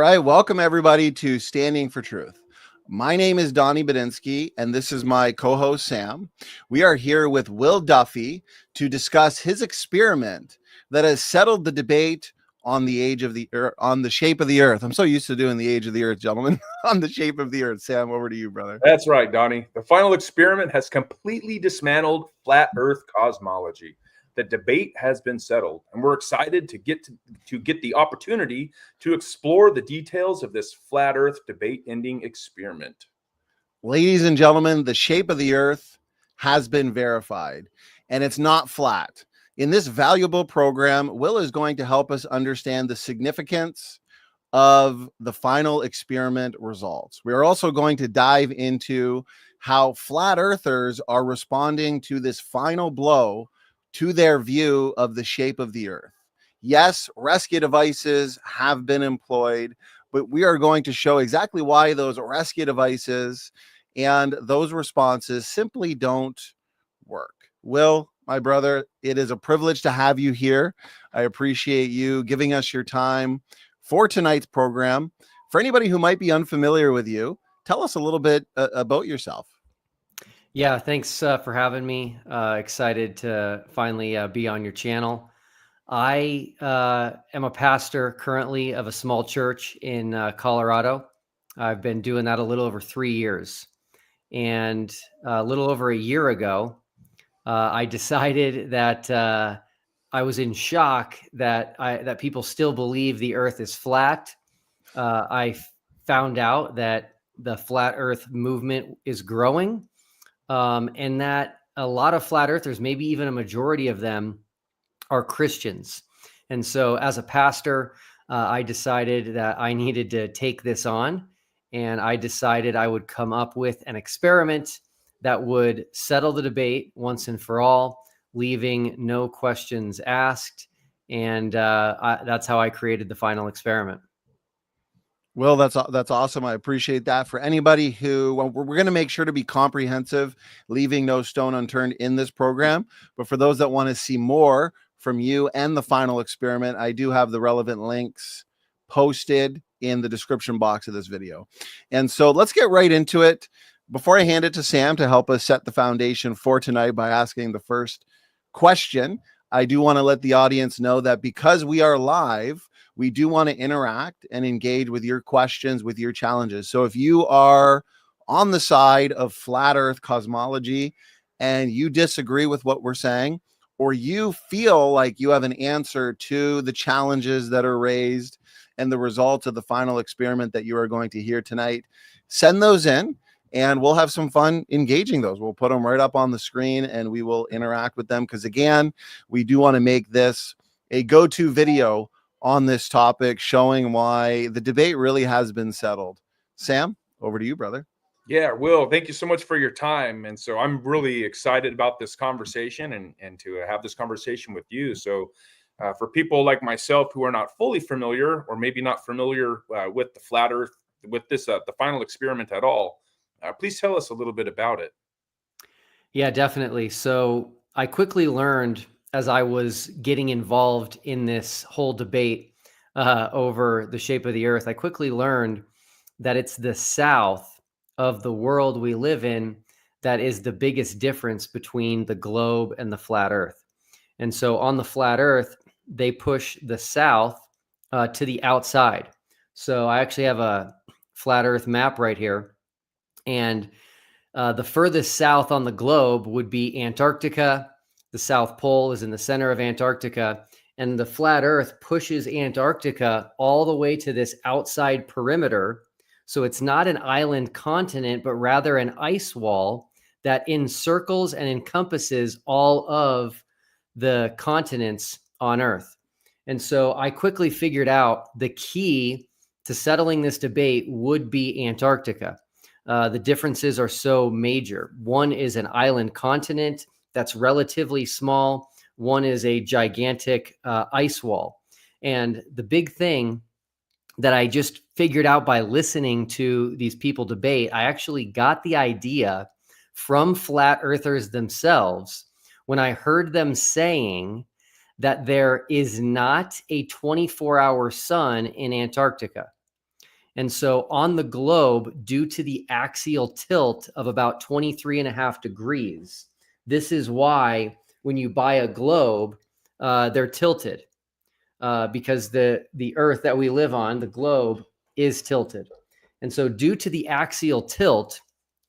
right, welcome everybody to Standing for Truth. My name is Donny Budinsky, and this is my co-host Sam. We are here with Will Duffy to discuss his experiment that has settled the debate on the on the shape of the Earth. I'm so used to doing the age of the Earth, gentlemen. On the shape of the Earth. Sam, over to you, brother. That's right, Donny. The final experiment has completely dismantled flat Earth cosmology. The debate has been settled, and we're excited to get the opportunity to explore the details of this flat Earth debate-ending experiment. Ladies and gentlemen, the shape of the Earth has been verified, and it's not flat. In this valuable program, Will is going to help us understand the significance of the final experiment results. We are also going to dive into how flat earthers are responding to this final blow to their view of the shape of the Earth. Yes, rescue devices have been employed, but we are going to show exactly why those rescue devices and those responses simply don't work. Will, my brother, it is a privilege to have you here. I appreciate you giving us your time for tonight's program. For anybody who might be unfamiliar with you, tell us a little bit about yourself. Yeah, thanks for having me. Excited to finally be on your channel. I am a pastor currently of a small church in Colorado. I've been doing that a little over 3 years. And a little over a year ago, I decided that I was in shock that people still believe the Earth is flat. I found out that the flat Earth movement is growing, and that a lot of flat earthers, maybe even a majority of them, are Christians. And so as a pastor, I decided that I needed to take this on, and I decided I would come up with an experiment that would settle the debate once and for all, leaving no questions asked. And that's how I created the final experiment. Well, that's awesome. I appreciate that. For anybody who, we're going to make sure to be comprehensive, leaving no stone unturned in this program. But for those that want to see more from you and the final experiment, I do have the relevant links posted in the description box of this video. And so let's get right into it. Before I hand it to Sam to help us set the foundation for tonight by asking the first question, I do want to let the audience know that because we are live, we do want to interact and engage with your questions, with your challenges. So if you are on the side of flat Earth cosmology and you disagree with what we're saying, or you feel like you have an answer to the challenges that are raised and the results of the final experiment that you are going to hear tonight, send those in and we'll have some fun engaging those. We'll put them right up on the screen and we will interact with them. Because again, we do want to make this a go-to video on this topic, showing why the debate really has been settled. Sam, over to you, brother. Yeah, Will, thank you so much for your time. And so I'm really excited about this conversation and to have this conversation with you. So for people like myself who are not fully familiar or maybe not familiar with the flat Earth, with this, the final experiment at all, please tell us a little bit about it. Yeah, definitely. So I quickly learned as I was getting involved in this whole debate over the shape of the Earth, I quickly learned that it's the south of the world we live in that is the biggest difference between the globe and the flat Earth. And so on the flat Earth, they push the south to the outside. So I actually have a flat Earth map right here. And the furthest south on the globe would be Antarctica. The South Pole is in the center of Antarctica, and the flat Earth pushes Antarctica all the way to this outside perimeter. So it's not an island continent, but rather an ice wall that encircles and encompasses all of the continents on Earth. And so I quickly figured out the key to settling this debate would be Antarctica. The differences are so major. One is an island continent that's relatively small. One is a gigantic ice wall. And the big thing that I just figured out by listening to these people debate, I actually got the idea from flat earthers themselves when I heard them saying that there is not a 24-hour sun in Antarctica. And so on the globe, due to the axial tilt of about 23.5 degrees, this is why when you buy a globe, they're tilted because the Earth that we live on, the globe, is tilted. And so due to the axial tilt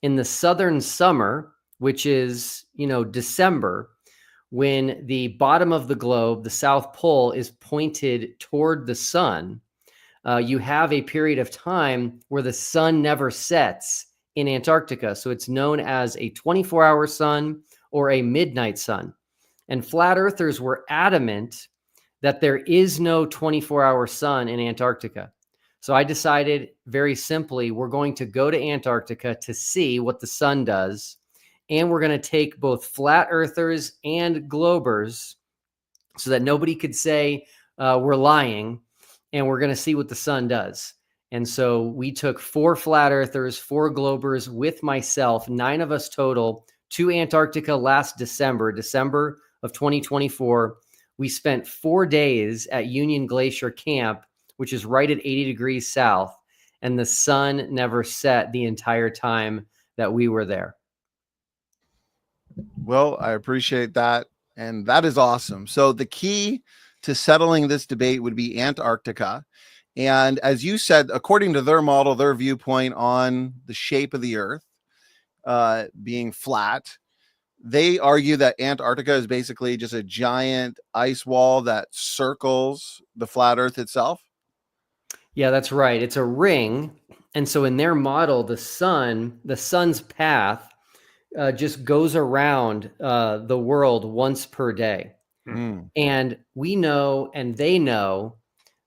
in the southern summer, which is, December, when the bottom of the globe, the South Pole, is pointed toward the sun, you have a period of time where the sun never sets in Antarctica. So it's known as a 24-hour sun or a midnight sun. And flat earthers were adamant that there is no 24-hour sun in Antarctica. So I decided very simply, we're going to go to Antarctica to see what the sun does. And we're going to take both flat earthers and globers so that nobody could say we're lying. And we're going to see what the sun does. And so we took 4 flat earthers, 4 globers with myself, 9 of us total, to Antarctica last December of 2024. We spent 4 days at Union Glacier Camp, which is right at 80 degrees south, and the sun never set the entire time that we were there. Well, I appreciate that. And that is awesome. So the key to settling this debate would be Antarctica. And as you said, according to their model, their viewpoint on the shape of the Earth being flat, they argue that Antarctica is basically just a giant ice wall that circles the flat Earth itself. Yeah, that's right. It's a ring. And so in their model, the sun's path just goes around the world once per day. And we know, and they know,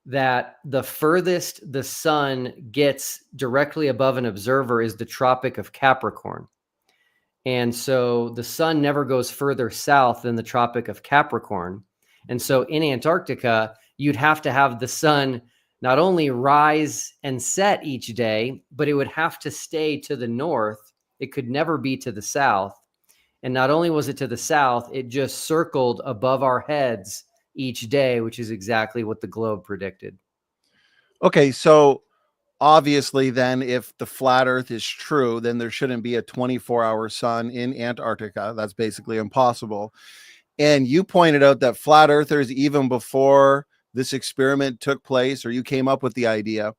that the furthest the sun gets directly above an observer is the Tropic of Capricorn. And so the sun never goes further south than the Tropic of Capricorn. And so in Antarctica, you'd have to have the sun not only rise and set each day, but it would have to stay to the north. It could never be to the south. And not only was it to the south, it just circled above our heads each day, which is exactly what the globe predicted. Okay, so obviously then if the flat Earth is true, then there shouldn't be a 24-hour sun in Antarctica. That's basically impossible. And you pointed out that flat earthers, even before this experiment took place, or you came up with the idea,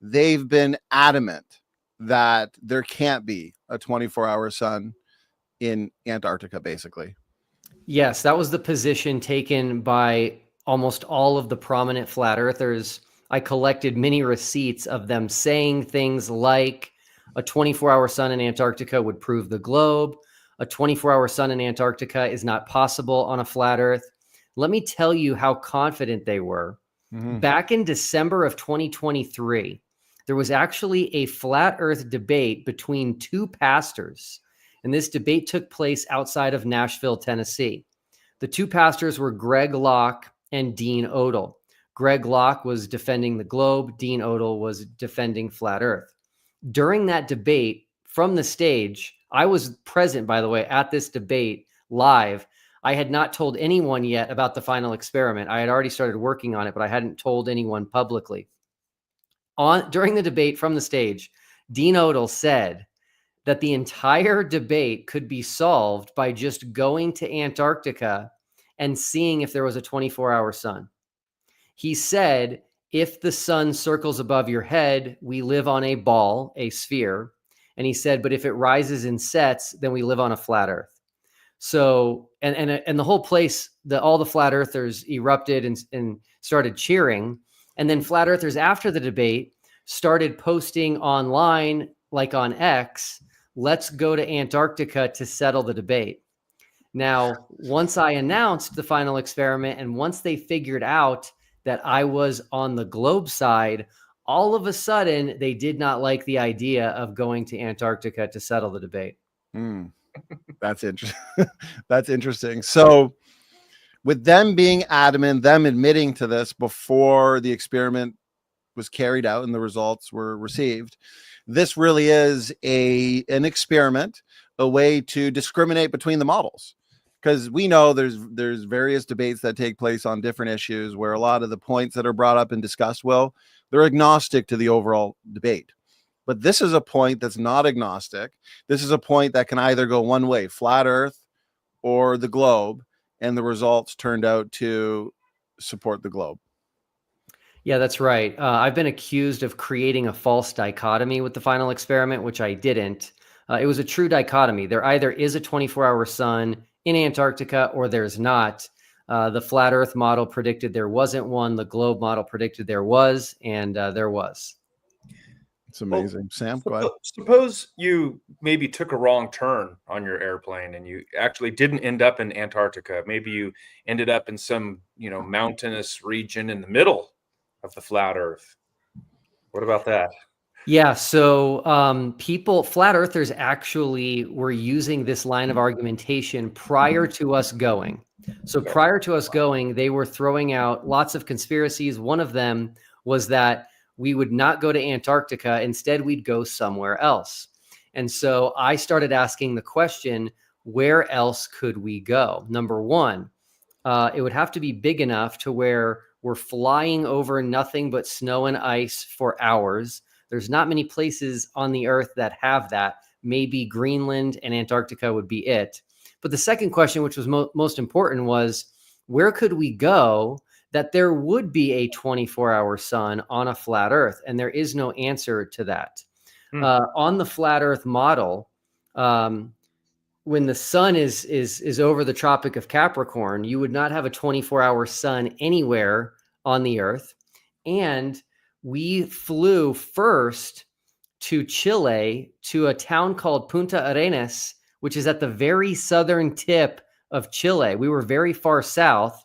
they've been adamant that there can't be a 24-hour sun in Antarctica, basically. Yes, that was the position taken by almost all of the prominent flat earthers. I collected many receipts of them saying things like a 24-hour sun in Antarctica would prove the globe. A 24-hour sun in Antarctica is not possible on a flat Earth. Let me tell you how confident they were. Back in December of 2023, there was actually a flat Earth debate between 2 pastors. And this debate took place outside of Nashville, Tennessee. The 2 pastors were Greg Locke and Dean Odle. Greg Locke was defending the globe. Dean Odle was defending flat Earth. During that debate, from the stage, I was present, by the way, at this debate live. I had not told anyone yet about the final experiment. I had already started working on it, but I hadn't told anyone publicly. During the debate from the stage, Dean Odle said that the entire debate could be solved by just going to Antarctica and seeing if there was a 24-hour sun. He said, if the sun circles above your head, we live on a ball, a sphere. And he said, but if it rises and sets, then we live on a flat Earth. So, and the whole place, all the flat earthers erupted and started cheering. And then flat earthers after the debate started posting online, like on X, let's go to Antarctica to settle the debate. Now, once I announced the final experiment and once they figured out that I was on the globe side, all of a sudden they did not like the idea of going to Antarctica to settle the debate. That's interesting. That's interesting. So with them being adamant, them admitting to this before the experiment was carried out and the results were received, this really is an experiment, a way to discriminate between the models. Because we know there's various debates that take place on different issues where a lot of the points that are brought up and discussed, Will, They're agnostic to the overall debate. But this is a point that's not agnostic. This is a point that can either go one way, flat Earth or the globe, and the results turned out to support the globe. Yeah, that's right. I've been accused of creating a false dichotomy with the final experiment, which I didn't. It was a true dichotomy. There either is a 24-hour sun in Antarctica or there's not. The flat Earth model predicted there wasn't one. The globe model predicted there was, and there was. It's amazing. Well, Sam, go ahead. Suppose you maybe took a wrong turn on your airplane and you actually didn't end up in Antarctica. Maybe you ended up in some, mountainous region in the middle of the flat Earth. What about that? Yeah, so flat earthers actually were using this line of argumentation prior to us going. So prior to us going, they were throwing out lots of conspiracies. One of them was that we would not go to Antarctica. Instead, we'd go somewhere else. And so I started asking the question, where else could we go? Number one, it would have to be big enough to where we're flying over nothing but snow and ice for hours. There's not many places on the earth that have that. Maybe Greenland and Antarctica would be it. But the second question, which was most important, was where could we go that there would be a 24-hour sun on a flat earth? And there is no answer to that. On the flat earth model, when the sun is over the Tropic of Capricorn, you would not have a 24-hour sun anywhere on the earth. And we flew first to Chile, to a town called Punta Arenas, which is at the very southern tip of Chile. We were very far south.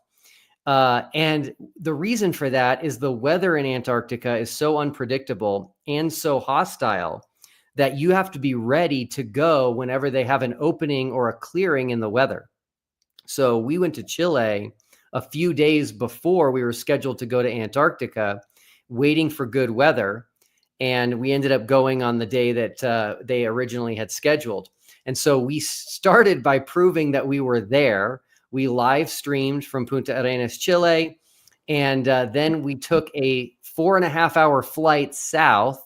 And the reason for that is the weather in Antarctica is so unpredictable and so hostile that you have to be ready to go whenever they have an opening or a clearing in the weather. So we went to Chile a few days before we were scheduled to go to Antarctica, waiting for good weather. And we ended up going on the day that they originally had scheduled. And so we started by proving that we were there. We live streamed from Punta Arenas, Chile. And then we took a 4.5-hour flight south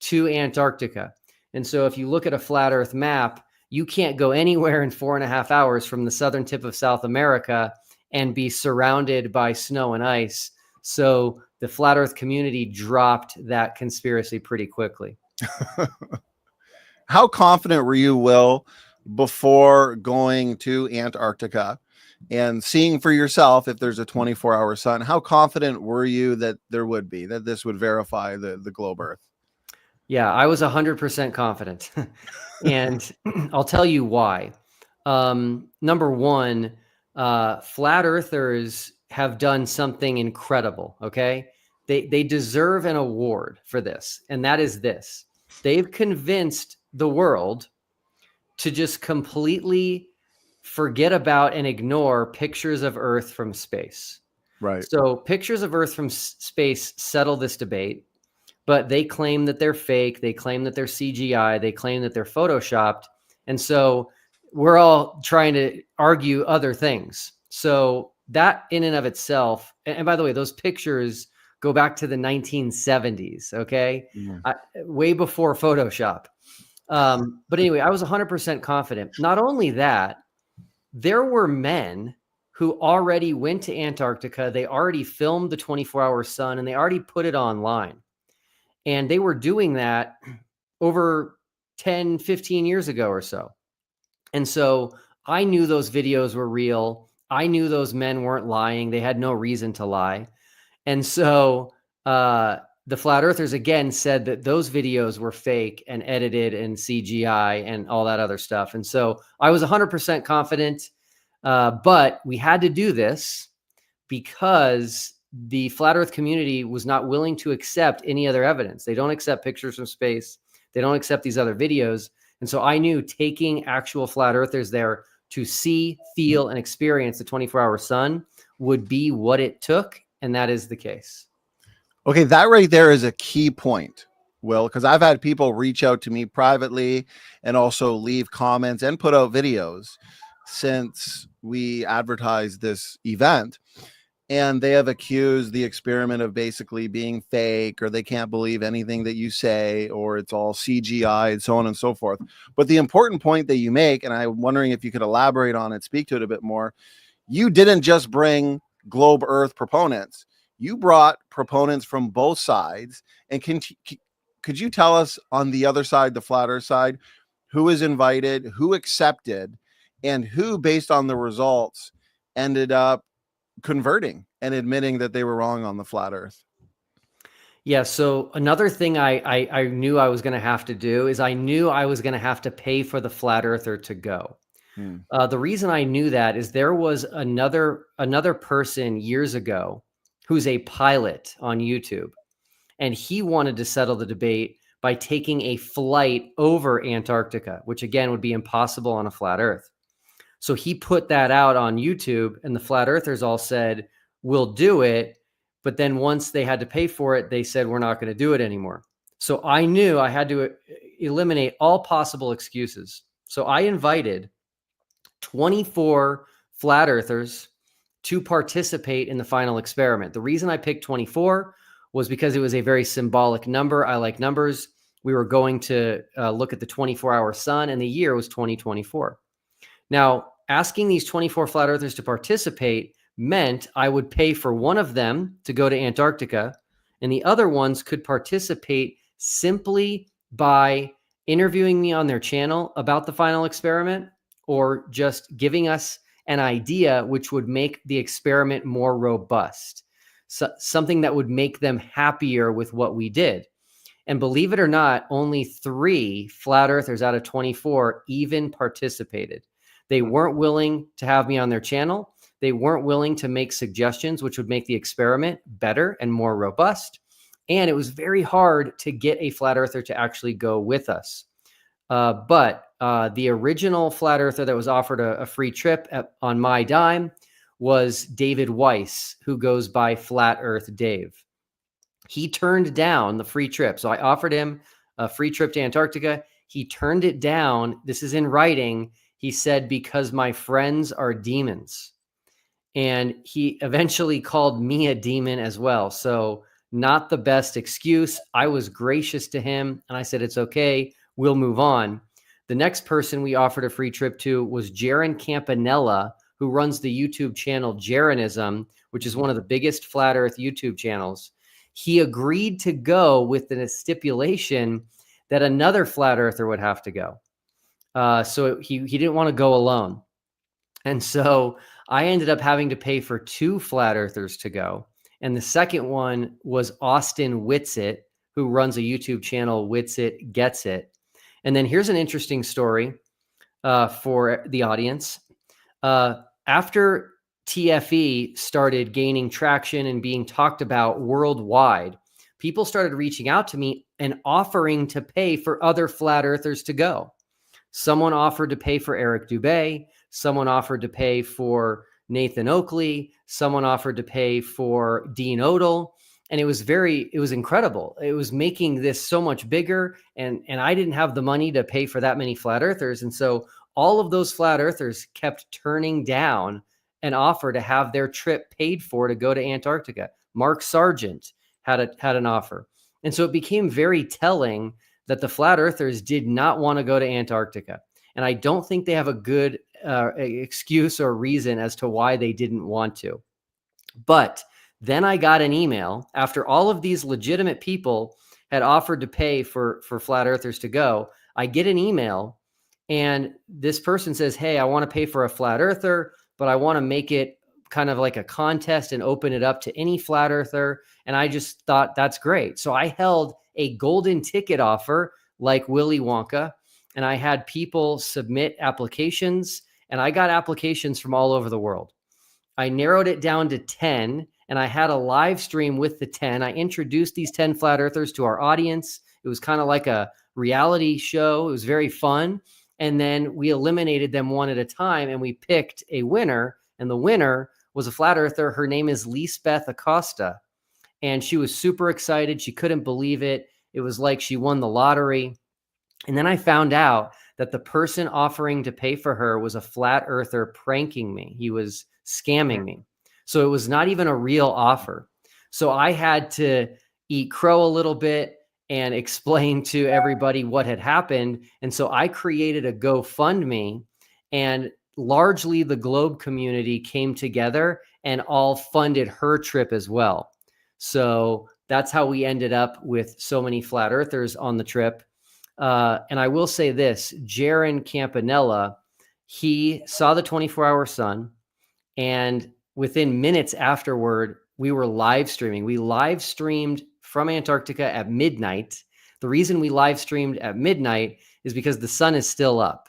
to Antarctica. And so if you look at a flat earth map, you can't go anywhere in 4.5 hours from the southern tip of South America and be surrounded by snow and ice. So the flat earth community dropped that conspiracy pretty quickly. How confident were you, Will, before going to Antarctica and seeing for yourself if there's a 24-hour sun? How confident were you that there would be, that this would verify the globe Earth? Yeah, I was 100% confident. And I'll tell you why. Number one, flat earthers have done something incredible, okay? They deserve an award for this, and that is this. They've convinced the world to just completely forget about and ignore pictures of Earth from space. Right. So pictures of Earth from space settle this debate, but they claim that they're fake. They claim that they're CGI. They claim that they're photoshopped. And so we're all trying to argue other things. So that in and of itself, and by the way, those pictures go back to the 1970s, okay? Way before Photoshop. But anyway, I was 100% confident. Not only that, there were men who already went to Antarctica. They already filmed the 24-hour sun and they already put it online. And they were doing that over 10, 15 years ago or so. And so I knew those videos were real. I knew those men weren't lying. They had no reason to lie. And so the flat earthers again said that those videos were fake and edited and CGI and all that other stuff. And so I was 100% confident, but we had to do this because the flat earth community was not willing to accept any other evidence. They don't accept pictures from space. They don't accept these other videos. And so I knew taking actual flat earthers there to see, feel, and experience the 24-hour sun would be what it took. And that is the case. Okay, that right there is a key point, Will, because I've had people reach out to me privately and also leave comments and put out videos since we advertised this event. and they have accused the experiment of basically being fake, or they can't believe anything that you say, or it's all CGI, and so on and so forth. But the important point that you make, and I'm wondering if you could elaborate on it, speak to it a bit more, you didn't just bring globe Earth proponents, you brought proponents from both sides. And could you tell us on the other side, the flat Earth side, who is invited, who accepted, and who, based on the results, ended up converting and admitting that they were wrong on the flat Earth? Yeah. So another thing I knew I was going to have to do is I knew I was going to have to pay for the flat earther to go. The reason I knew that is there was another person years ago who's a pilot on YouTube, and he wanted to settle the debate by taking a flight over Antarctica, which again would be impossible on a flat Earth. So he put that out on YouTube, and the flat earthers all said, "We'll do it." But then once they had to pay for it, they said, "We're not going to do it anymore." So I knew I had to eliminate all possible excuses. So I invited 24 flat earthers to participate in the final experiment. The reason I picked 24 was because it was a very symbolic number. I like numbers. We were going to look at the 24-hour sun, and the year was 2024. Now, asking these 24 flat earthers to participate meant I would pay for one of them to go to Antarctica, and the other ones could participate simply by interviewing me on their channel about the final experiment, or just giving us an idea which would make the experiment more robust, so, something that would make them happier with what we did. And believe it or not, only 3 flat earthers out of 24 even participated. They weren't willing to have me on their channel. They weren't willing to make suggestions which would make the experiment better and more robust. And it was very hard to get a flat earther to actually go with us. But the original flat earther that was offered a free trip on my dime was David Weiss, who goes by Flat Earth Dave. He turned down the free trip. So I offered him a free trip to Antarctica. He turned it down. This is in writing. He said, "Because my friends are demons." And he eventually called me a demon as well. So not the best excuse. I was gracious to him, and I said, "It's okay. We'll move on." The next person we offered a free trip to was Jaron Campanella, who runs the YouTube channel Jaronism, which is one of the biggest flat earth YouTube channels. He agreed to go with the stipulation that another flat earther would have to go. So he didn't want to go alone. And so I ended up having to pay for 2 flat earthers to go. And the second one was Austin Whitsitt, who runs a YouTube channel, Whitsitt Gets It. And then here's an interesting story for the audience. After TFE started gaining traction and being talked about worldwide, people started reaching out to me and offering to pay for other flat earthers to go. Someone offered to pay for Eric Dubay. Someone offered to pay for Nathan Oakley. Someone offered to pay for Dean Odell. And it was incredible. It was making this so much bigger. And I didn't have the money to pay for that many flat earthers. And so all of those flat earthers kept turning down an offer to have their trip paid for to go to Antarctica. Mark Sargent had an offer. And so it became very telling that the flat earthers did not want to go to Antarctica. And I don't think they have a good excuse or reason as to why they didn't want to. But then I got an email after all of these legitimate people had offered to pay for flat earthers to go. I get an email, and this person says, "Hey, I want to pay for a flat earther, but I want to make it kind of like a contest and open it up to any flat earther." And I just thought, that's great. So I held a golden ticket offer like Willy Wonka, and I had people submit applications, and I got applications from all over the world. I narrowed it down to 10, and I had a live stream with the 10. I introduced these 10 flat earthers to our audience. It was kind of like a reality show. It was very fun. And then we eliminated them one at a time, and we picked a winner. And the winner was a flat earther. Her name is Lisbeth Acosta. And she was super excited. She couldn't believe it. It was like she won the lottery. And then I found out that the person offering to pay for her was a flat earther pranking me. He was scamming me. So it was not even a real offer. So I had to eat crow a little bit and explain to everybody what had happened. And so I created a GoFundMe, and largely the Globe community came together and all funded her trip as well. So that's how we ended up with so many flat earthers on the trip. And I will say this, Jaron Campanella, he saw the 24-hour sun, and within minutes afterward, we were live streaming. We live streamed from Antarctica at midnight. The reason we live streamed at midnight is because the sun is still up.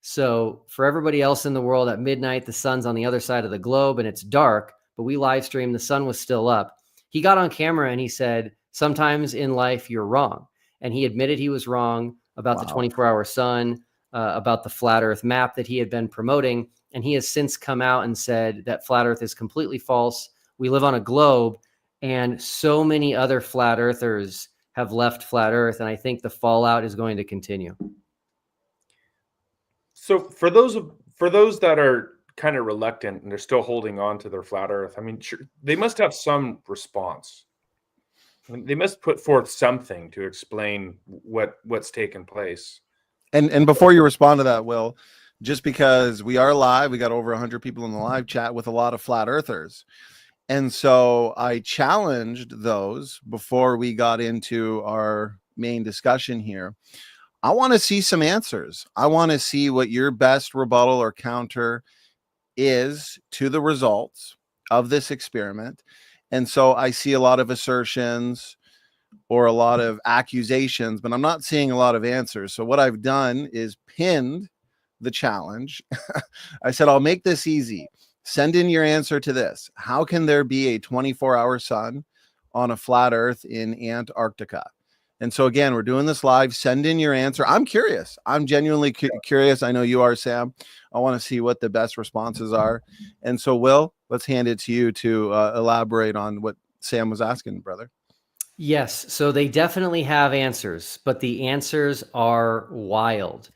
So for everybody else in the world at midnight, the sun's on the other side of the globe and it's dark, but we live streamed, the sun was still up. He got on camera and he said, sometimes in life you're wrong. And he admitted he was wrong about the 24-hour sun, about the flat earth map that he had been promoting. And he has since come out and said that flat earth is completely false. We live on a globe, and so many other flat earthers have left flat earth. And I think the fallout is going to continue. So for those that are kind of reluctant and they're still holding on to their flat earth, I mean, sure, they must have some response. I mean, they must put forth something to explain what's taken place. And before you respond to that, Will, just because we are live, we got over 100 people in the live chat with a lot of flat earthers. And so I challenged those before we got into our main discussion here. I want to see some answers. I want to see what your best rebuttal or counter is to the results of this experiment. And so I see a lot of assertions or a lot of accusations, but I'm not seeing a lot of answers. So what I've done is pinned the challenge. I said, I'll make this easy. Send in your answer to this. How can there be a 24-hour sun on a flat earth in Antarctica? And so again, we're doing this live. Send in your answer. I'm curious. I'm genuinely curious. I know you are, Sam. I want to see what the best responses are. And so, Will, let's hand it to you to elaborate on what Sam was asking, brother. Yes. So they definitely have answers, but the answers are wild.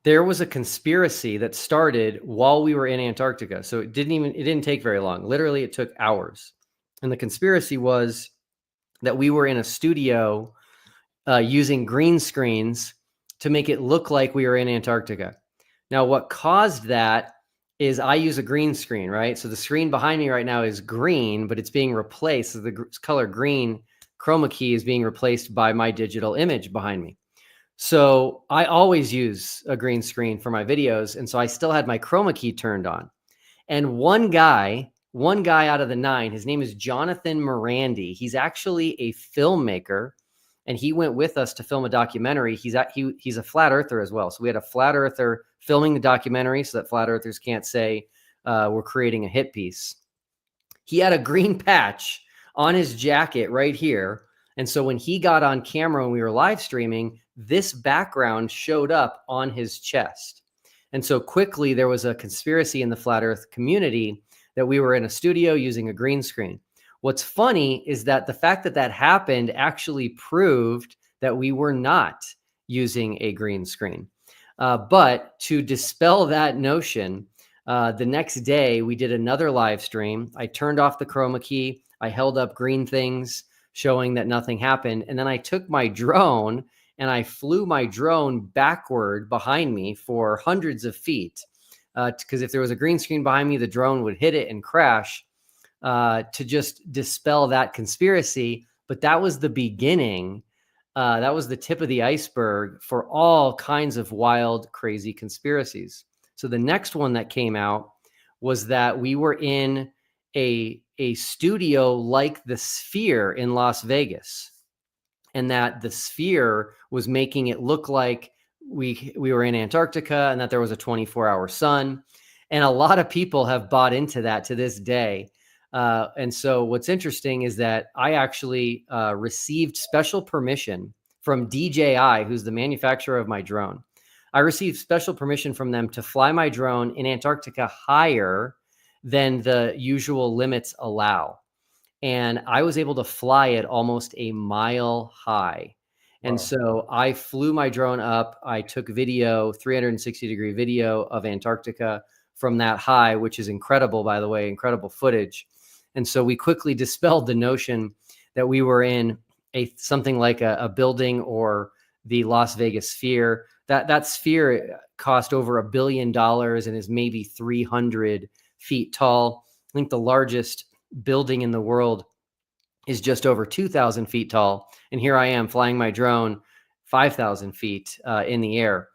There was a conspiracy that started while we were in Antarctica. So it didn't take very long. Literally, it took hours. And the conspiracy was that we were in a studio using green screens to make it look like we were in Antarctica. Now, what caused that is I use a green screen, right? So the screen behind me right now is green, but it's being replaced. So the color green chroma key is being replaced by my digital image behind me. So I always use a green screen for my videos. And so I still had my chroma key turned on. And one guy out of the 9, his name is Jonathan Morandi. He's actually a filmmaker, and he went with us to film a documentary. He's a flat earther as well. So we had a flat earther filming the documentary so that flat earthers can't say we're creating a hit piece. He had a green patch on his jacket right here. And so when he got on camera when we were live streaming, this background showed up on his chest. And so quickly there was a conspiracy in the flat earth community that we were in a studio using a green screen. What's funny is that the fact that that happened actually proved that we were not using a green screen. But to dispel that notion, the next day we did another live stream. I turned off the chroma key. I held up green things showing that nothing happened. And then I took my drone and I flew my drone backward behind me for hundreds of feet. Because if there was a green screen behind me, the drone would hit it and crash to just dispel that conspiracy. But that was the beginning. That was the tip of the iceberg for all kinds of wild, crazy conspiracies. So the next one that came out was that we were in a studio like the Sphere in Las Vegas, and that the Sphere was making it look like we were in Antarctica and that there was a 24-hour sun. And a lot of people have bought into that to this day. And so what's interesting is that I actually received special permission from DJI, who's the manufacturer of my drone. I received special permission from them to fly my drone in Antarctica higher than the usual limits allow. And I was able to fly it almost a mile high. And so I flew my drone up. I took video, 360-degree video of Antarctica from that high, which is incredible, by the way, incredible footage. And so we quickly dispelled the notion that we were in something like a building or the Las Vegas Sphere. That sphere cost over $1 billion and is maybe 300 feet tall. I think the largest building in the world is just over 2,000 feet tall. And here I am flying my drone 5,000 feet in the air.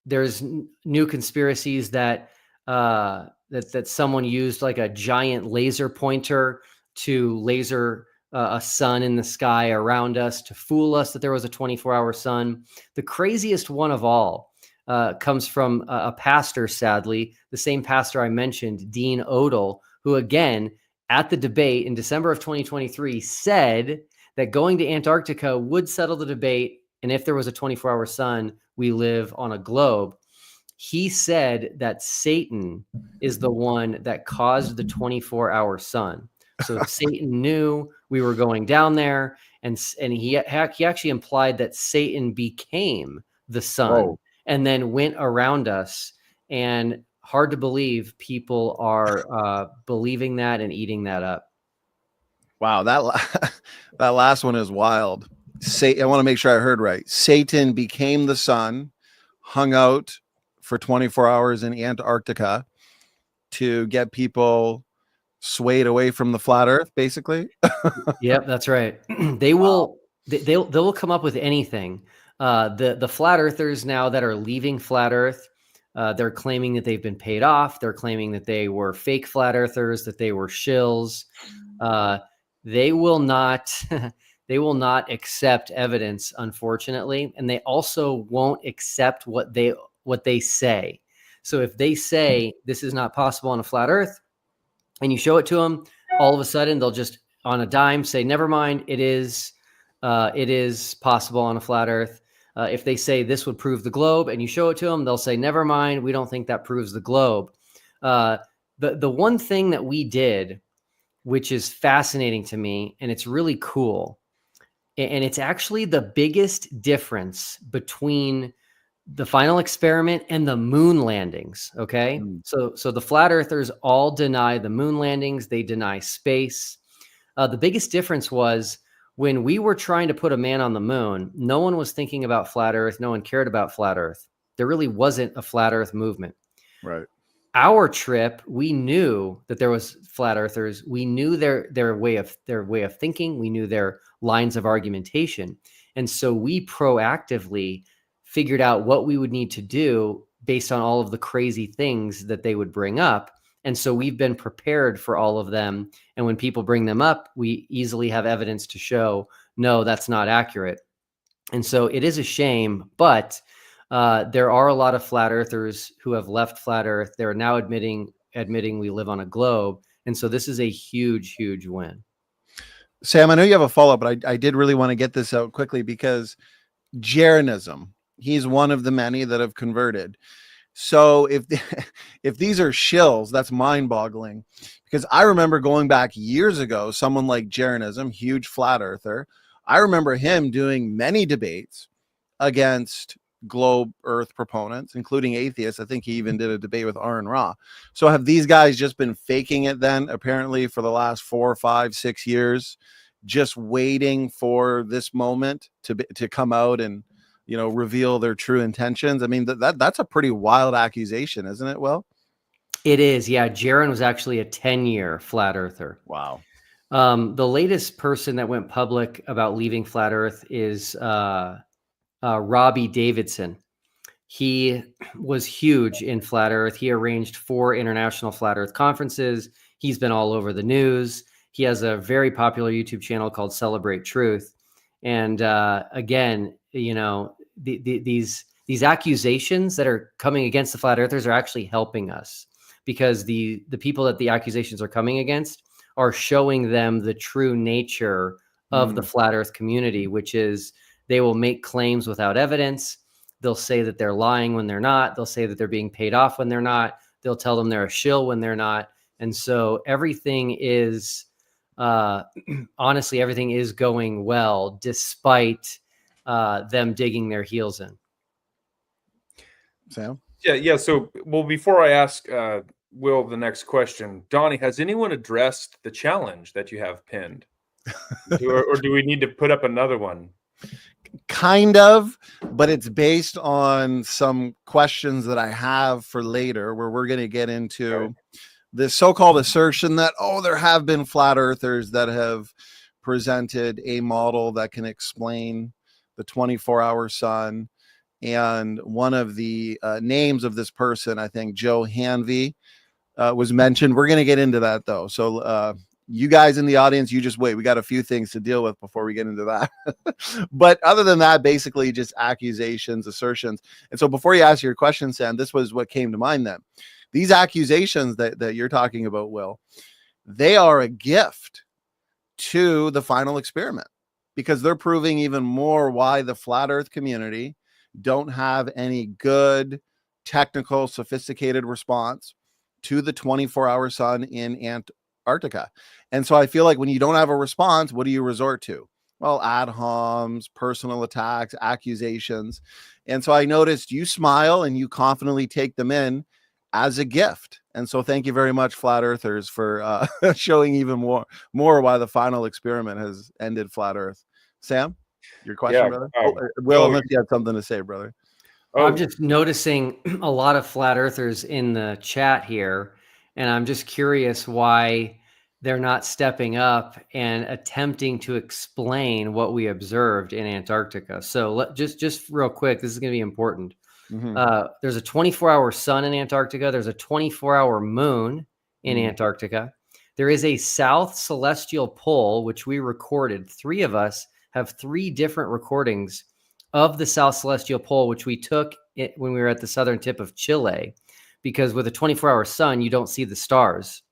There's new conspiracies that someone used like a giant laser pointer to laser a sun in the sky around us to fool us that there was a 24-hour sun. The craziest one of all comes from a pastor, sadly, the same pastor I mentioned, Dean Odell, who again, at the debate in December of 2023, said that going to Antarctica would settle the debate. And if there was a 24-hour sun, we live on a globe. He said that Satan is the one that caused the 24-hour sun. So Satan knew we were going down there, and he actually implied that Satan became the sun and then went around us. And hard to believe people are believing that and eating that up. Wow, that last one is wild. I want to make sure I heard right. Satan became the sun, hung out for 24 hours in Antarctica to get people swayed away from the flat earth, basically. Yep, that's right. They'll come up with anything. The flat earthers now that are leaving flat earth, they're claiming that they've been paid off. They're claiming that they were fake flat earthers, that they were shills. They will not they will not accept evidence, unfortunately, and they also won't accept what they say. So if they say this is not possible on a flat earth and you show it to them, all of a sudden they'll just on a dime say, never mind, it is possible on a flat earth. If they say this would prove the globe and you show it to them, they'll say, never mind, we don't think that proves the globe. The one thing that we did, which is fascinating to me, and it's really cool, and it's actually the biggest difference between the final experiment and the moon landings. Okay. So the flat earthers all deny the moon landings. They deny space. The biggest difference was when we were trying to put a man on the moon, no one was thinking about flat earth. No one cared about flat earth. There really wasn't a flat earth movement. Right. Our trip, we knew that there was flat earthers. We knew their way of thinking. We knew their lines of argumentation. And so we proactively figured out what we would need to do based on all of the crazy things that they would bring up. And so we've been prepared for all of them. And when people bring them up, we easily have evidence to show, no, that's not accurate. And so it is a shame, but there are a lot of flat earthers who have left flat earth. They're now admitting we live on a globe. And so this is a huge, huge win. Sam, I know you have a follow-up, but I did really want to get this out quickly because Jeranism, he's one of the many that have converted. So if these are shills, that's mind-boggling, because I remember going back years ago, someone like Jeranism, huge flat earther, I remember him doing many debates against globe earth proponents, including atheists. I think he even did a debate with Aaron Ra. So have these guys just been faking it then, apparently, for the last 4, 5, 6 years, just waiting for this moment to come out and, you know, reveal their true intentions? I mean, that's a pretty wild accusation, isn't it, Will? It is. Yeah. Jaron was actually a 10-year flat earther. Wow. The latest person that went public about leaving flat earth is Robbie Davidson. He was huge in flat earth. He arranged 4 international flat earth conferences. He's been all over the news. He has a very popular YouTube channel called Celebrate Truth. And again, you know, these accusations that are coming against the flat earthers are actually helping us, because the people that the accusations are coming against are showing them the true nature of the flat earth community, which is they will make claims without evidence. They'll say that they're lying when they're not. They'll say that they're being paid off when they're not. They'll tell them they're a shill when they're not. And so everything is, honestly, everything is going well, despite them digging their heels in. Sam? Yeah. So, well, before I ask Will the next question, Donnie, has anyone addressed the challenge that you have pinned? Or do we need to put up another one? Kind of, but it's based on some questions that I have for later, where we're going to get into this so-called assertion that, there have been flat earthers that have presented a model that can explain the 24-hour sun. And one of the names of this person, I think Joe Hanvey, was mentioned. We're going to get into that, though. So you guys in the audience, you just wait. We got a few things to deal with before we get into that. But other than that, basically just accusations, assertions. And so before you ask your question, Sam, this was what came to mind then. These accusations that you're talking about, Will, they are a gift to the final experiment, because they're proving even more why the flat earth community don't have any good, technical, sophisticated response to the 24-hour sun in Antarctica. And so I feel like when you don't have a response, what do you resort to? Well, ad homs, personal attacks, accusations. And so I noticed you smile and you confidently take them in as a gift. And so thank you very much, flat earthers, for showing even more why the final experiment has ended flat earth. Sam, your question, brother? Will, unless you had something to say, brother. I'm just noticing a lot of flat earthers in the chat here, and I'm just curious why they're not stepping up and attempting to explain what we observed in Antarctica. So just real quick, this is going to be important. There's a 24-hour sun in Antarctica. There's a 24-hour moon in Antarctica. There is a south celestial pole, which we recorded. 3 of us have 3 different recordings of the south celestial pole, which we took when we were at the southern tip of Chile, because with a 24-hour sun, you don't see the stars.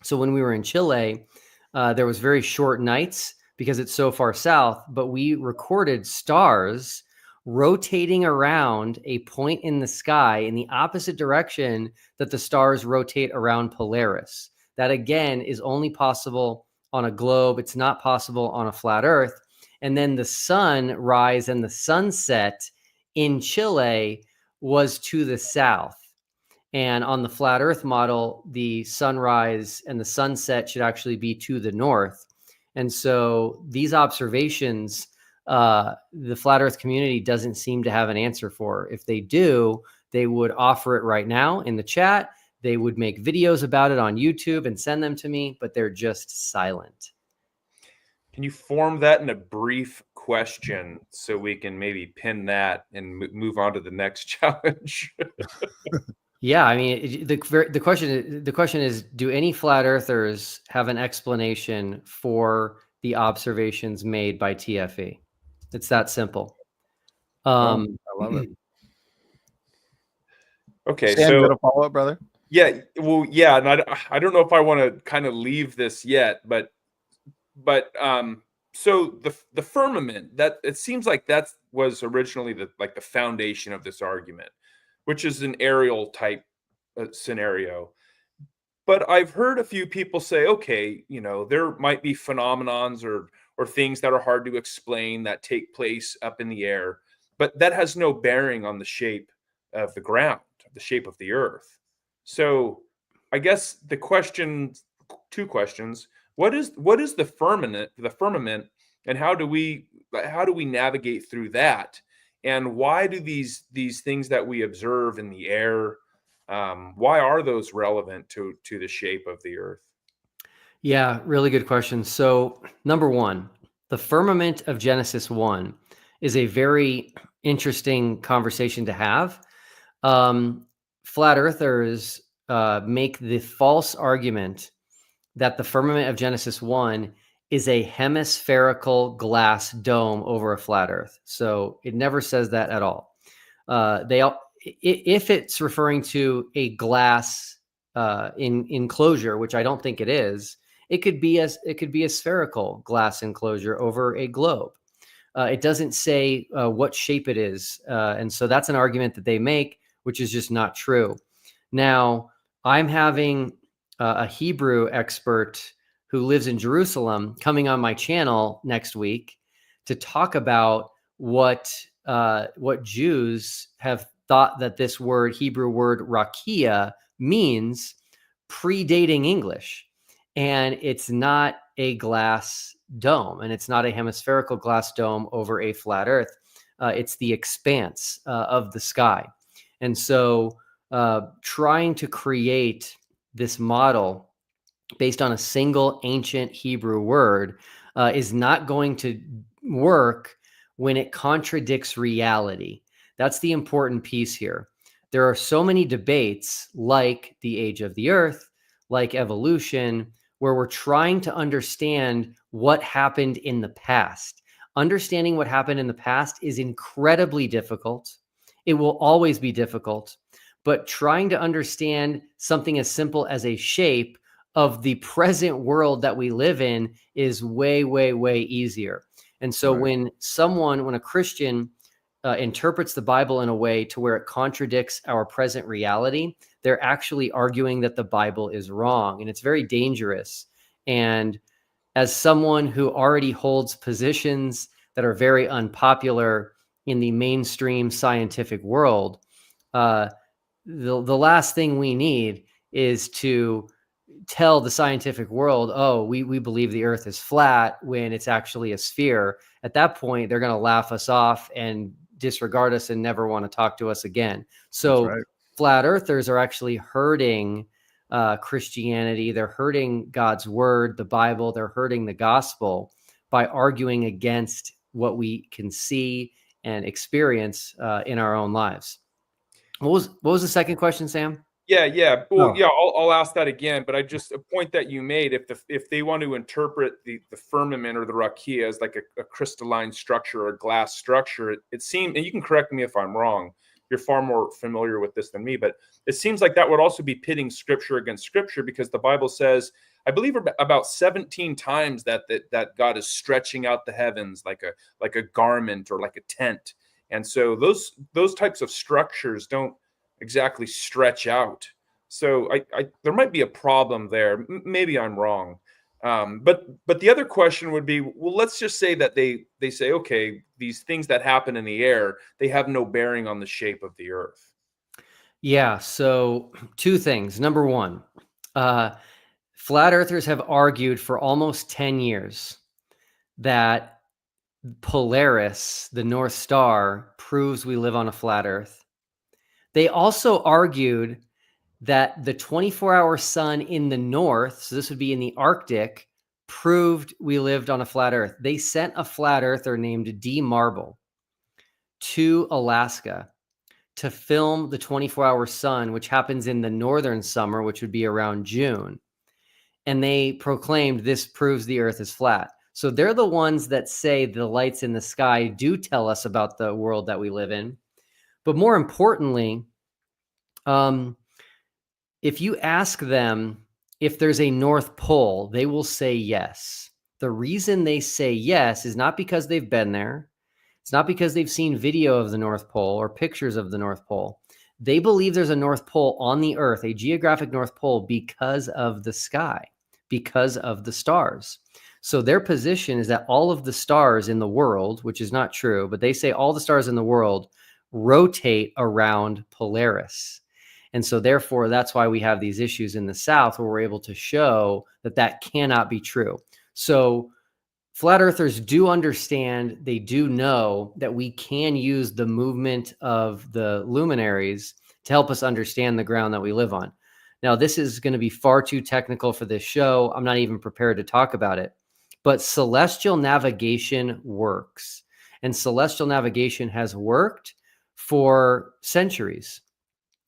So when we were in Chile, there was very short nights because it's so far south, but we recorded stars rotating around a point in the sky in the opposite direction that the stars rotate around Polaris. That, again, is only possible on a globe. It's not possible on a flat Earth. And then the sunrise and the sunset in Chile was to the south. And on the flat Earth model, the sunrise and the sunset should actually be to the north. And so these observations, the flat Earth community doesn't seem to have an answer for. If they do, they would offer it right now in the chat. They would make videos about it on YouTube and send them to me, but they're just silent. Can you form that in a brief question so we can maybe pin that and move on to the next challenge? Yeah, I mean, the question is, do any flat earthers have an explanation for the observations made by TFE? It's that simple. I love it. Okay, Sam, you got a follow-up, brother? Yeah, well, yeah, and I don't know if I want to kind of leave this yet, but so the firmament, that it seems like that was originally the foundation of this argument, which is an aerial type scenario. But I've heard a few people say, okay, there might be phenomenons or things that are hard to explain that take place up in the air, but that has no bearing on the shape of the ground, the shape of the earth. So I guess the question, 2 questions. What is the firmament, and how do we navigate through that? And why do these things that we observe in the air, why are those relevant to the shape of the earth? Yeah, really good question. So, number 1, the firmament of Genesis 1 is a very interesting conversation to have. Flat earthers make the false argument that the firmament of Genesis 1 is a hemispherical glass dome over a flat earth. So it never says that at all. If it's referring to a glass enclosure, which I don't think it is, it could be a spherical glass enclosure over a globe. It doesn't say what shape it is. And so that's an argument that they make, which is just not true. Now, I'm having a Hebrew expert who lives in Jerusalem coming on my channel next week to talk about what Jews have thought that this Hebrew word rakia, means predating English. And it's not a glass dome, and it's not a hemispherical glass dome over a flat earth. It's the expanse of the sky. And so trying to create this model based on a single ancient Hebrew word is not going to work when it contradicts reality. That's the important piece here. There are so many debates, like the age of the earth, like evolution, where we're trying to understand what happened in the past. Understanding what happened in the past is incredibly difficult. It will always be difficult. But trying to understand something as simple as a shape of the present world that we live in is way, way, way easier. And so when a Christian interprets the Bible in a way to where it contradicts our present reality, they're actually arguing that the Bible is wrong. And it's very dangerous. And as someone who already holds positions that are very unpopular in the mainstream scientific world, the last thing we need is to tell the scientific world, oh, we believe the earth is flat when it's actually a sphere. At that point, they're going to laugh us off and disregard us and never want to talk to us again. So flat earthers are actually hurting Christianity. They're hurting God's word, the Bible. They're hurting the gospel by arguing against what we can see and experience in our own lives. What was the second question, Sam? Yeah. Well, yeah, I'll ask that again. But a point that you made, if they want to interpret the firmament or the rakia as like a crystalline structure or a glass structure, it seems, and you can correct me if I'm wrong, you're far more familiar with this than me, but it seems like that would also be pitting scripture against scripture, because the Bible says, I believe about 17 times that God is stretching out the heavens like a garment or like a tent. And so those types of structures don't exactly stretch out. So there might be a problem there. Maybe I'm wrong. But the other question would be, well, let's just say that they say, okay, these things that happen in the air, they have no bearing on the shape of the earth. Yeah. So two things. Number one, flat earthers have argued for almost 10 years that Polaris, the North Star, proves we live on a flat earth. They also argued that the 24-hour sun in the north, so this would be in the Arctic, proved we lived on a flat earth. They sent a flat earther named D. Marble to Alaska to film the 24-hour sun, which happens in the northern summer, which would be around June. And they proclaimed this proves the earth is flat. So they're the ones that say the lights in the sky do tell us about the world that we live in. But more importantly, if you ask them if there's a North Pole, they will say yes. The reason they say yes is not because they've been there. It's not because they've seen video of the North Pole or pictures of the North Pole. They believe there's a North Pole on the earth, a geographic North Pole, because of the sky, because of the stars. So their position is that all of the stars in the world, which is not true, but they say all the stars in the world rotate around Polaris. And so therefore, that's why we have these issues in the South where we're able to show that that cannot be true. So flat earthers do understand, they do know that we can use the movement of the luminaries to help us understand the ground that we live on. Now, this is going to be far too technical for this show. I'm not even prepared to talk about it. But celestial navigation works. And celestial navigation has worked for centuries.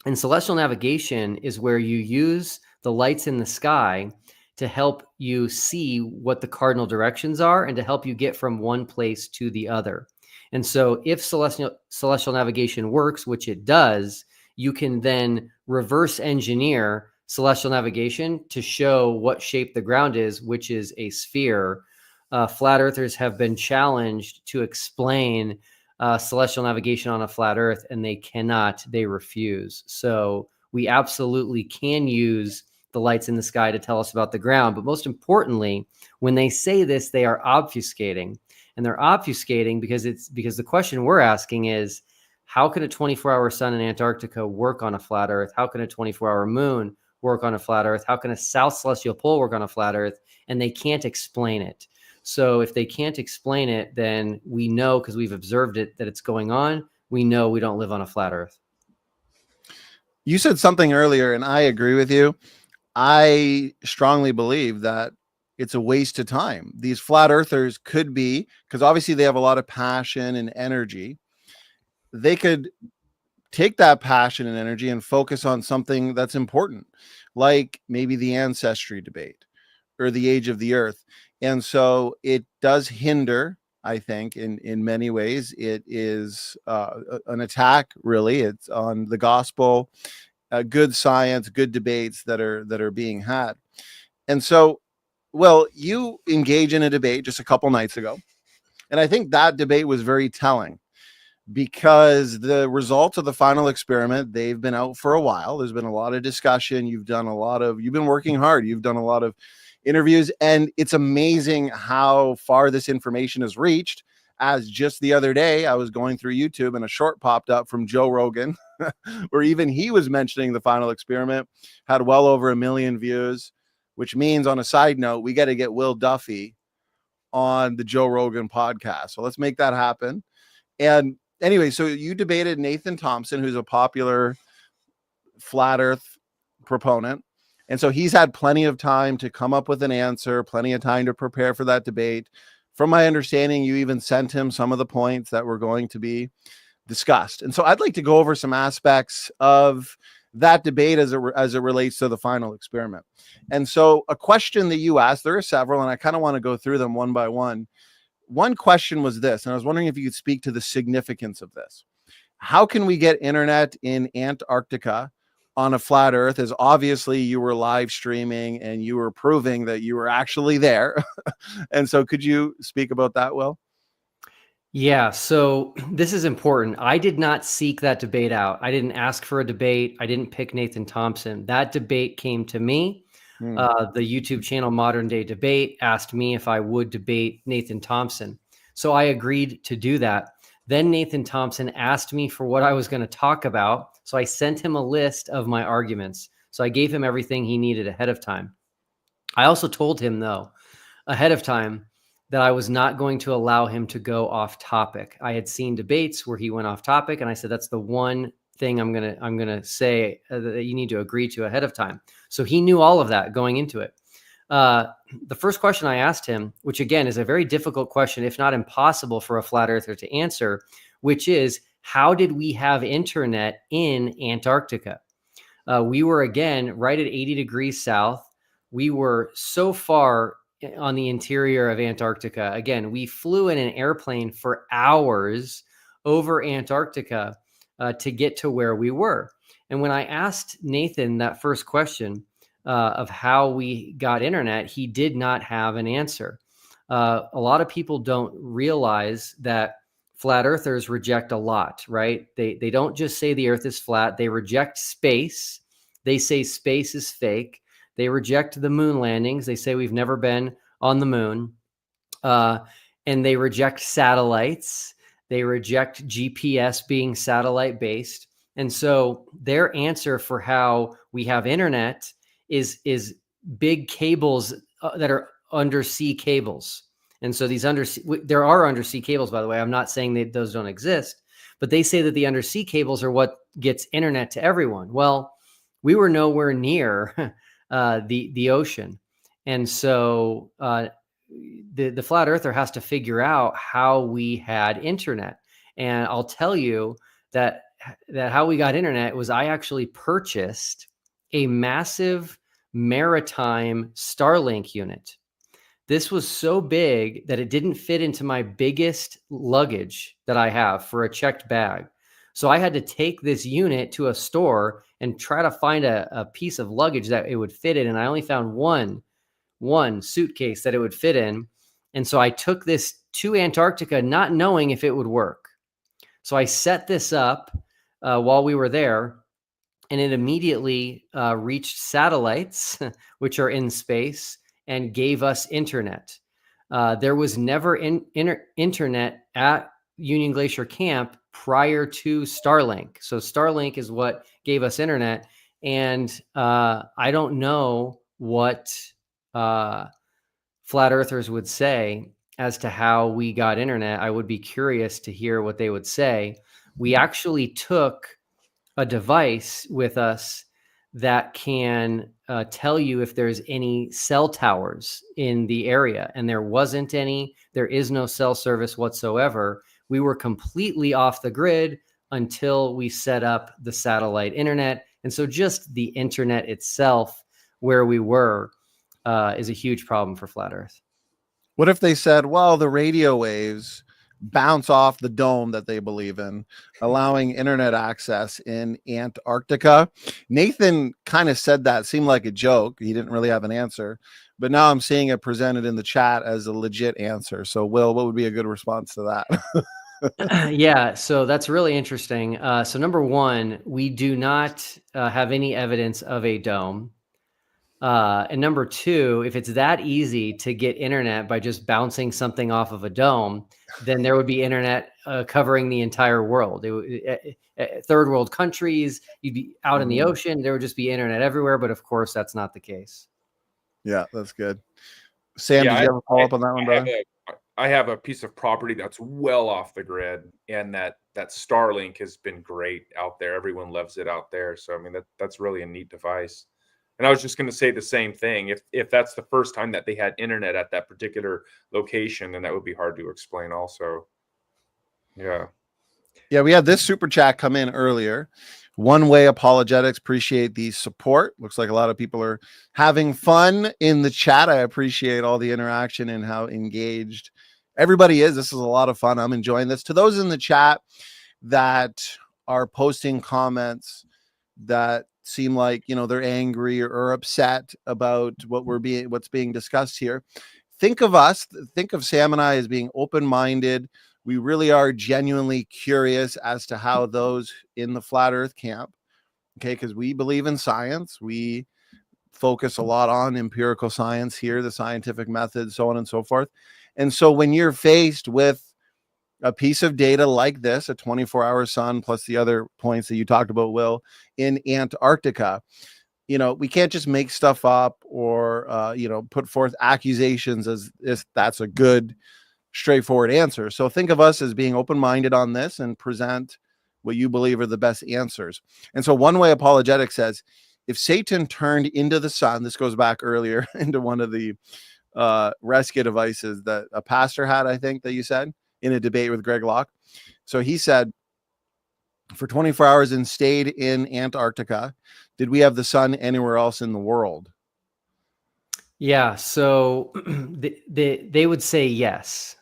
And celestial navigation is where you use the lights in the sky to help you see what the cardinal directions are and to help you get from one place to the other. And so if celestial navigation works, which it does, you can then reverse engineer celestial navigation to show what shape the ground is, which is a sphere. Flat earthers have been challenged to explain celestial navigation on a flat earth, and they cannot, they refuse. So we absolutely can use the lights in the sky to tell us about the ground. But most importantly, when they say this, they are obfuscating. And they're obfuscating because the question we're asking is, how can a 24-hour sun in Antarctica work on a flat Earth? How can a 24-hour moon work on a flat Earth? How can a south celestial pole work on a flat Earth? And they can't explain it. So if they can't explain it, then we know, because we've observed it, that it's going on. We know we don't live on a flat Earth. You said something earlier, and I agree with you. I strongly believe that it's a waste of time. These flat earthers could be, because obviously they have a lot of passion and energy. They could take that passion and energy and focus on something that's important, like maybe the ancestry debate or the age of the earth. And so it does hinder, I think, in many ways. It is an attack, really. It's on the gospel, good science, good debates that are being had. And so, well, you engage in a debate just a couple nights ago, and I think that debate was very telling, because the results of the final experiment, they've been out for a while. There's been a lot of discussion. You've been working hard. You've done a lot of interviews, and it's amazing how far this information has reached. As just the other day, I was going through YouTube and a short popped up from Joe Rogan where even he was mentioning the final experiment, had well over 1 million views, which means, on a side note, we got to get Will Duffy on the Joe Rogan podcast. So let's make that happen. And anyway, so you debated Nathan Thompson, who's a popular flat earth proponent. And so he's had plenty of time to come up with an answer, plenty of time to prepare for that debate. From my understanding, you even sent him some of the points that were going to be discussed. And so I'd like to go over some aspects of that debate as it relates to the final experiment. And so a question that you asked, there are several, and I kind of want to go through them one by one. One question was this, and I was wondering if you could speak to the significance of this. How can we get internet in Antarctica on a flat earth? As obviously you were live streaming and you were proving that you were actually there. And so could you speak about that, Will? Yeah, so this is important. I did not seek that debate out. I didn't ask for a debate. I didn't pick Nathan Thompson. That debate came to me. The YouTube channel Modern Day Debate asked me if I would debate Nathan Thompson. So I agreed to do that. Then Nathan Thompson asked me for what I was going to talk about. So I sent him a list of my arguments. So I gave him everything he needed ahead of time. I also told him, though, ahead of time, that I was not going to allow him to go off topic. I had seen debates where he went off topic, and I said, that's the one thing I'm gonna say that you need to agree to ahead of time. So he knew all of that going into it. The first question I asked him, which again is a very difficult question, if not impossible for a flat earther to answer, which is, how did we have internet in Antarctica? We were, again, right at 80 degrees south. We were so far on the interior of Antarctica. Again, we flew in an airplane for hours over Antarctica to get to where we were. And when I asked Nathan that first question of how we got internet, he did not have an answer. A lot of people don't realize that flat earthers reject a lot, right? They don't just say the earth is flat. They reject space. They say space is fake. They reject the moon landings. They say we've never been on the moon. And they reject satellites. They reject GPS being satellite based. And so their answer for how we have internet is big cables that are undersea cables. And so these there are undersea cables, by the way. I'm not saying that those don't exist, but they say that the undersea cables are what gets internet to everyone. Well, we were nowhere near the ocean. And so the flat earther has to figure out how we had internet. And I'll tell you that how we got internet was, I actually purchased a massive maritime Starlink unit. This was so big that it didn't fit into my biggest luggage that I have for a checked bag. So I had to take this unit to a store and try to find a piece of luggage that it would fit in. And I only found one suitcase that it would fit in. And so I took this to Antarctica, not knowing if it would work. So I set this up while we were there, and it immediately reached satellites, which are in space, and gave us internet. There was never internet at Union Glacier camp prior to Starlink. So Starlink is what gave us internet. And I don't know what flat earthers would say as to how we got internet. I would be curious to hear what they would say. We actually took a device with us that can tell you if there's any cell towers in the area, and there wasn't any. There is no cell service whatsoever. We were completely off the grid until we set up the satellite internet. And so just the internet itself, where we were, is a huge problem for flat Earth. What if they said, well, the radio waves bounce off the dome that they believe in, allowing internet access in Antarctica? Nathan kind of said that, seemed like a joke. He didn't really have an answer, but now I'm seeing it presented in the chat as a legit answer. So Will, what would be a good response to that? Yeah, so that's really interesting. So number one, we do not have any evidence of a dome. And number two, if it's that easy to get internet by just bouncing something off of a dome, then there would be internet covering the entire world. Third world countries, you'd be out in the ocean, there would just be internet everywhere. But of course, that's not the case. Yeah, that's good. Sam, did you have a follow up on that one, brother? I have a piece of property that's well off the grid, and that Starlink has been great out there. Everyone loves it out there. So I mean, that's really a neat device. And I was just going to say the same thing. If that's the first time that they had internet at that particular location, then that would be hard to explain also. Yeah. Yeah, we had this super chat come in earlier. One Way Apologetics, appreciate the support. Looks like a lot of people are having fun in the chat. I appreciate all the interaction and how engaged everybody is. This is a lot of fun. I'm enjoying this. To those in the chat that are posting comments that seem like, you know, they're angry or upset about what's being discussed here, think of us, think of Sam and I as being open-minded. We really are genuinely curious as to how those in the flat earth camp, okay, because we believe in science. We focus a lot on empirical science here, the scientific method, so on and so forth. And so when you're faced with a piece of data like this, a 24-hour sun, plus the other points that you talked about, Will, in Antarctica, you know, we can't just make stuff up or, you know, put forth accusations as if that's a good, straightforward answer. So think of us as being open-minded on this and present what you believe are the best answers. And so One Way Apologetic says, if Satan turned into the sun, this goes back earlier into one of the rescue devices that a pastor had, I think that you said, in a debate with Greg Locke. So he said, for 24 hours and stayed in Antarctica, did we have the sun anywhere else in the world? Yeah, so they would say yes,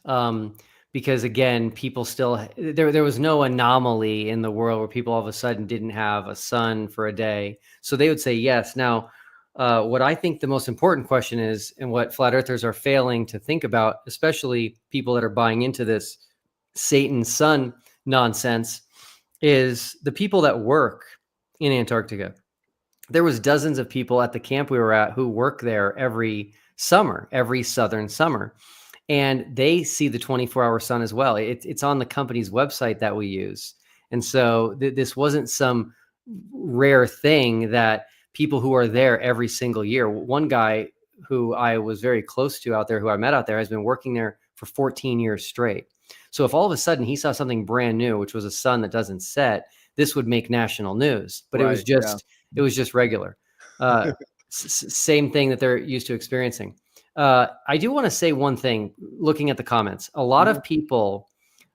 because again, people still there was no anomaly in the world where people all of a sudden didn't have a sun for a day. So they would say yes. Now, what I think the most important question is, and what flat earthers are failing to think about, especially people that are buying into this Satan's son nonsense, is the people that work in Antarctica. There was dozens of people at the camp we were at who work there every summer, every southern summer. And they see the 24-hour sun as well. It's on the company's website that we use. And so this wasn't some rare thing that people who are there every single year. One guy who I was very close to out there, who I met out there, has been working there for 14 years straight. So if all of a sudden he saw something brand new, which was a sun that doesn't set, this would make national news. But it was just regular. Same thing that they're used to experiencing. I do want to say one thing, looking at the comments. A lot of people,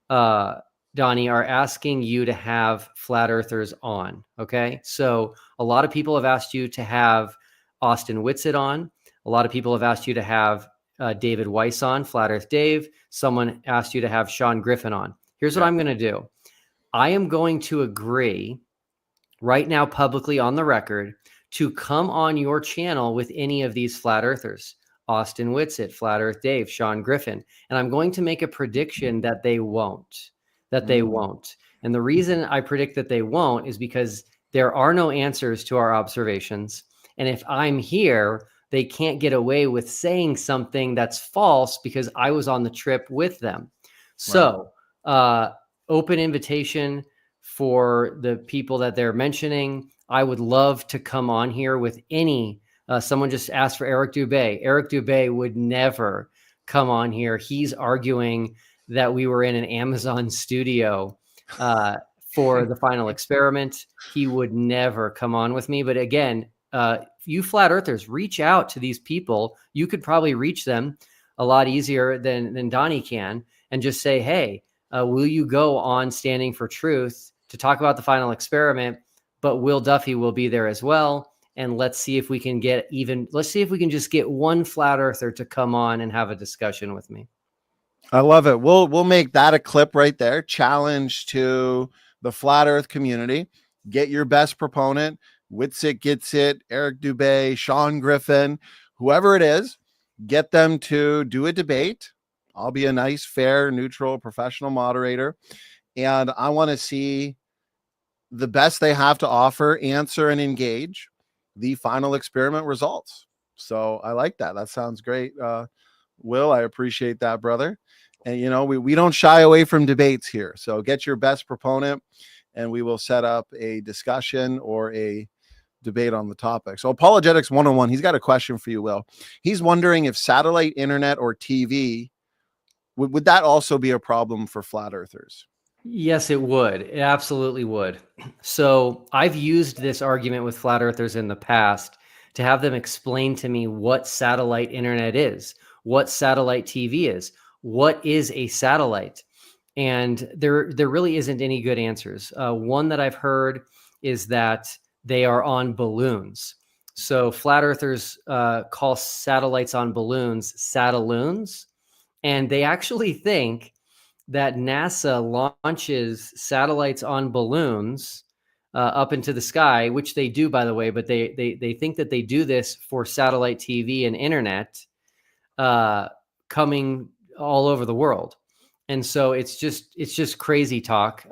Donnie, are asking you to have flat earthers on. Okay. So a lot of people have asked you to have Austin Whitsitt on. A lot of people have asked you to have David Weiss on, Flat Earth Dave. Someone asked you to have Sean Griffin on. Here's what I'm going to do. I am going to agree right now publicly on the record to come on your channel with any of these flat earthers. Austin Whitsitt, Flat Earth Dave, Sean Griffin. And I'm going to make a prediction that they won't. They won't. And the reason I predict that they won't is because there are no answers to our observations. And if I'm here, they can't get away with saying something that's false because I was on the trip with them. So Open invitation for the people that they're mentioning. I would love to come on here with any. Someone just asked for Eric Dubay. Eric Dubay would never come on here. He's arguing that we were in an Amazon studio for the final experiment. He would never come on with me. But again, you flat earthers, reach out to these people. You could probably reach them a lot easier than Donny can, and just say, hey, will you go on Standing for Truth to talk about the final experiment? But Will Duffy will be there as well. And let's see if we can just get one flat earther to come on and have a discussion with me. I love it. We'll make that a clip right there. Challenge to the flat earth community. Get your best proponent. Witsit gets it. Eric Dubay, Sean Griffin, whoever it is, get them to do a debate. I'll be a nice, fair, neutral, professional moderator. And I want to see the best they have to offer, answer and engage the final experiment results. So I like that. That sounds great. Will, I appreciate that, brother. And, you know, we don't shy away from debates here. So get your best proponent and we will set up a discussion or a debate on the topic. So Apologetics 101, he's got a question for you, Will. He's wondering if satellite internet or TV, would that also be a problem for flat earthers? Yes, it would. It absolutely would. So I've used this argument with flat earthers in the past to have them explain to me what satellite internet is, what satellite TV is, what is a satellite. And there really isn't any good answers. One that I've heard is that they are on balloons. So flat earthers call satellites on balloons satelloons. And they actually think that NASA launches satellites on balloons up into the sky, which they do, by the way, but they think that they do this for satellite TV and internet coming all over the world. And so it's just crazy talk,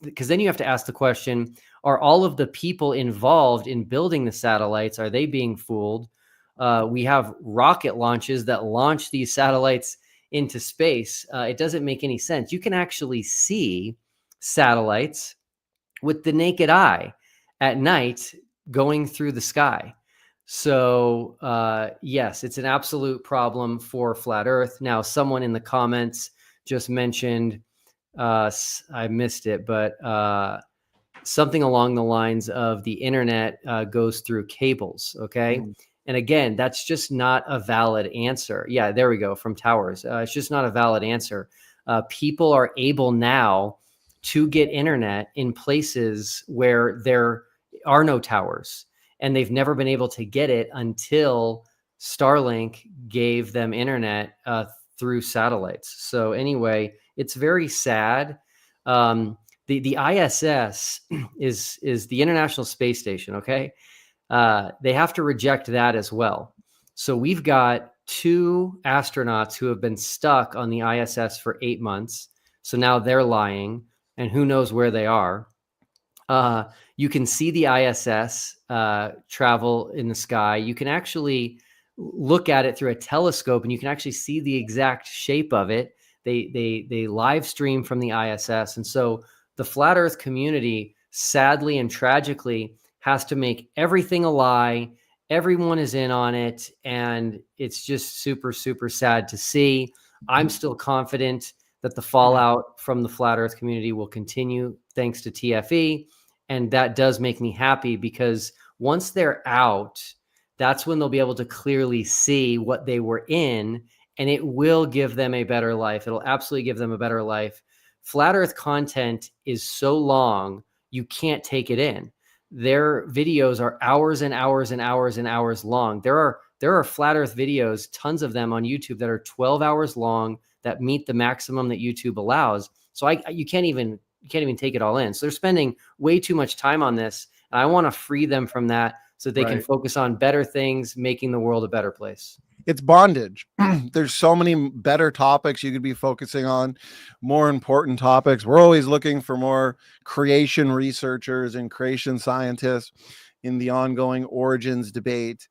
because then you have to ask the question, are all of the people involved in building the satellites, are they being fooled? We have rocket launches that launch these satellites into space. It doesn't make any sense. You can actually see satellites with the naked eye at night going through the sky. So yes, it's an absolute problem for flat Earth. Now, someone in the comments just mentioned, I missed it, but something along the lines of the internet goes through cables. Okay. And again, that's just not a valid answer. Yeah, there we go, from Towers. It's just not a valid answer. People are able now to get internet in places where there are no towers, and they've never been able to get it until Starlink gave them internet through satellites. So anyway, it's very sad. The ISS is the International Space Station, okay? They have to reject that as well. So we've got 2 astronauts who have been stuck on the ISS for 8 months. So now they're lying, and who knows where they are. You can see the ISS travel in the sky. You can actually look at it through a telescope, and you can actually see the exact shape of it. They live stream from the ISS. And so the flat Earth community, sadly and tragically, has to make everything a lie. Everyone is in on it, and it's just super, super sad to see. I'm still confident that the fallout from the flat Earth community will continue thanks to TFE, and that does make me happy, because once they're out, that's when they'll be able to clearly see what they were in, and it will give them a better life. It'll absolutely give them a better life. Flat Earth content is so long, you can't take it in. Their videos are hours and hours and hours and hours long. There are flat Earth videos, tons of them on YouTube, that are 12 hours long, that meet the maximum that YouTube allows. So you can't even take it all in. So they're spending way too much time on this. And I want to free them from that so they can focus on better things, making the world a better place. It's bondage. There's so many better topics you could be focusing on, more important topics. We're always looking for more creation researchers and creation scientists in the ongoing origins debate.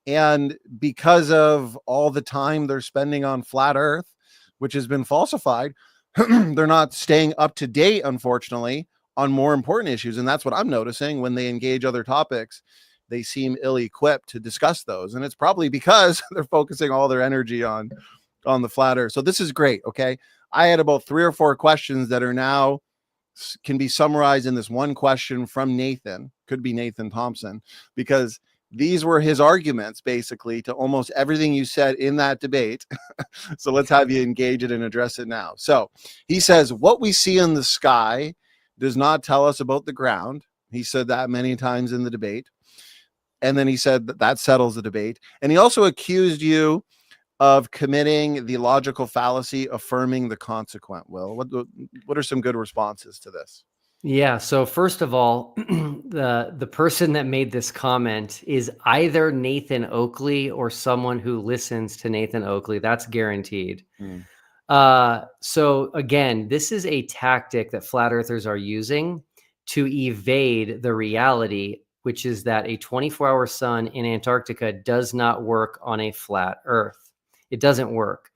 And because of all the time they're spending on flat Earth, which has been falsified, they're not staying up to date, unfortunately, on more important issues. And that's what I'm noticing when they engage other topics. They seem ill-equipped to discuss those. And it's probably because they're focusing all their energy on the flat earth. So this is great. Okay. I had about 3 or 4 questions that are now can be summarized in this one question from Nathan. Could be Nathan Thompson, because these were his arguments basically to almost everything you said in that debate. So let's have you engage it and address it now. So he says, what we see in the sky does not tell us about the ground. He said that many times in the debate. And then he said that settles the debate. And he also accused you of committing the logical fallacy, affirming the consequent. Will, what are some good responses to this? Yeah. So first of all, the person that made this comment is either Nathan Oakley or someone who listens to Nathan Oakley. That's guaranteed. So again, this is a tactic that flat earthers are using to evade the reality, which is that a 24-hour sun in Antarctica does not work on a flat earth. It doesn't work.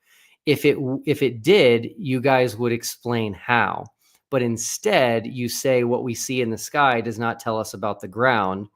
If it did, you guys would explain how. But instead, you say what we see in the sky does not tell us about the ground,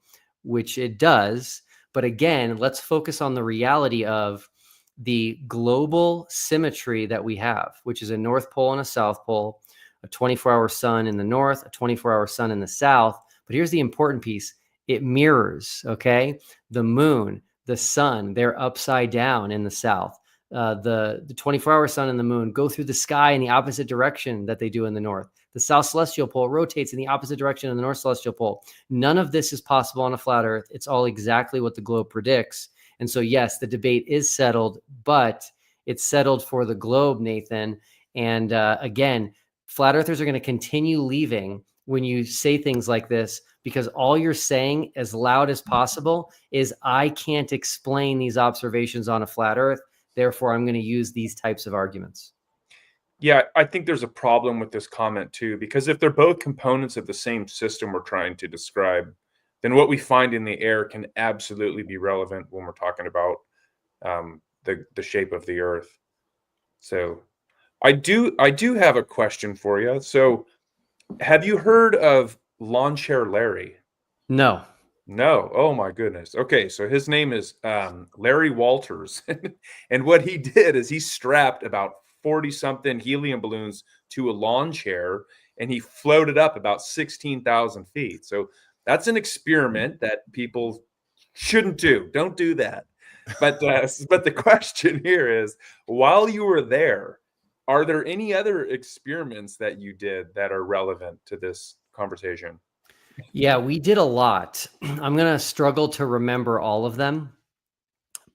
which it does. But again, let's focus on the reality of the global symmetry that we have, which is a North Pole and a South Pole, a 24-hour sun in the north, a 24-hour sun in the south. But here's the important piece. It mirrors, okay? The moon, the sun, they're upside down in the south. The 24-hour sun and the moon go through the sky in the opposite direction that they do in the north. The south celestial pole rotates in the opposite direction in the north celestial pole. None of this is possible on a flat earth. It's all exactly what the globe predicts. And so, yes, the debate is settled, but it's settled for the globe, Nathan. And again, flat earthers are going to continue leaving when you say things like this, because all you're saying as loud as possible is, I can't explain these observations on a flat earth. Therefore, I'm going to use these types of arguments. Yeah, I think there's a problem with this comment too, because if they're both components of the same system we're trying to describe, then what we find in the air can absolutely be relevant when we're talking about the shape of the Earth. So I do have a question for you. So have you heard of Lawn Chair Larry? No. No. Oh my goodness. Okay, so his name is Larry Walters, and what he did is he strapped about 40-something helium balloons to a lawn chair, and he floated up about 16,000 feet. So that's an experiment that people shouldn't do. Don't do that. But the question here is, while you were there, are there any other experiments that you did that are relevant to this conversation? Yeah, we did a lot. I'm going to struggle to remember all of them,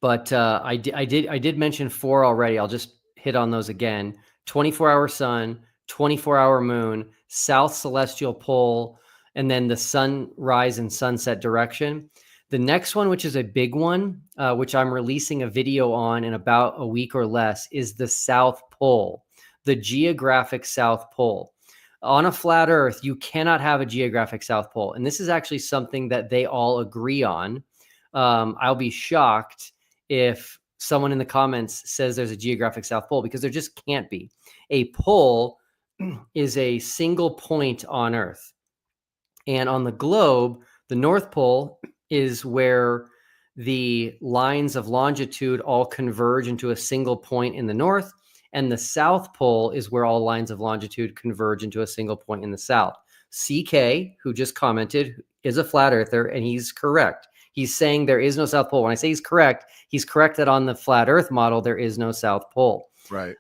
but I did mention 4 already. I'll just hit on those again. 24-hour sun, 24-hour moon, south celestial pole, and then the sunrise and sunset direction. The next one, which is a big one, which I'm releasing a video on in about a week or less, is the South Pole, the geographic South Pole. On a flat earth, you cannot have a geographic South Pole. And this is actually something that they all agree on. I'll be shocked if someone in the comments says there's a geographic South Pole, because there just can't be. A pole is a single point on Earth. And on the globe, the North Pole is where the lines of longitude all converge into a single point in the north. And the South Pole is where all lines of longitude converge into a single point in the south. CK, who just commented, is a flat earther, and he's correct. He's saying there is no South Pole. When I say he's correct that on the flat earth model, there is no South Pole. Right.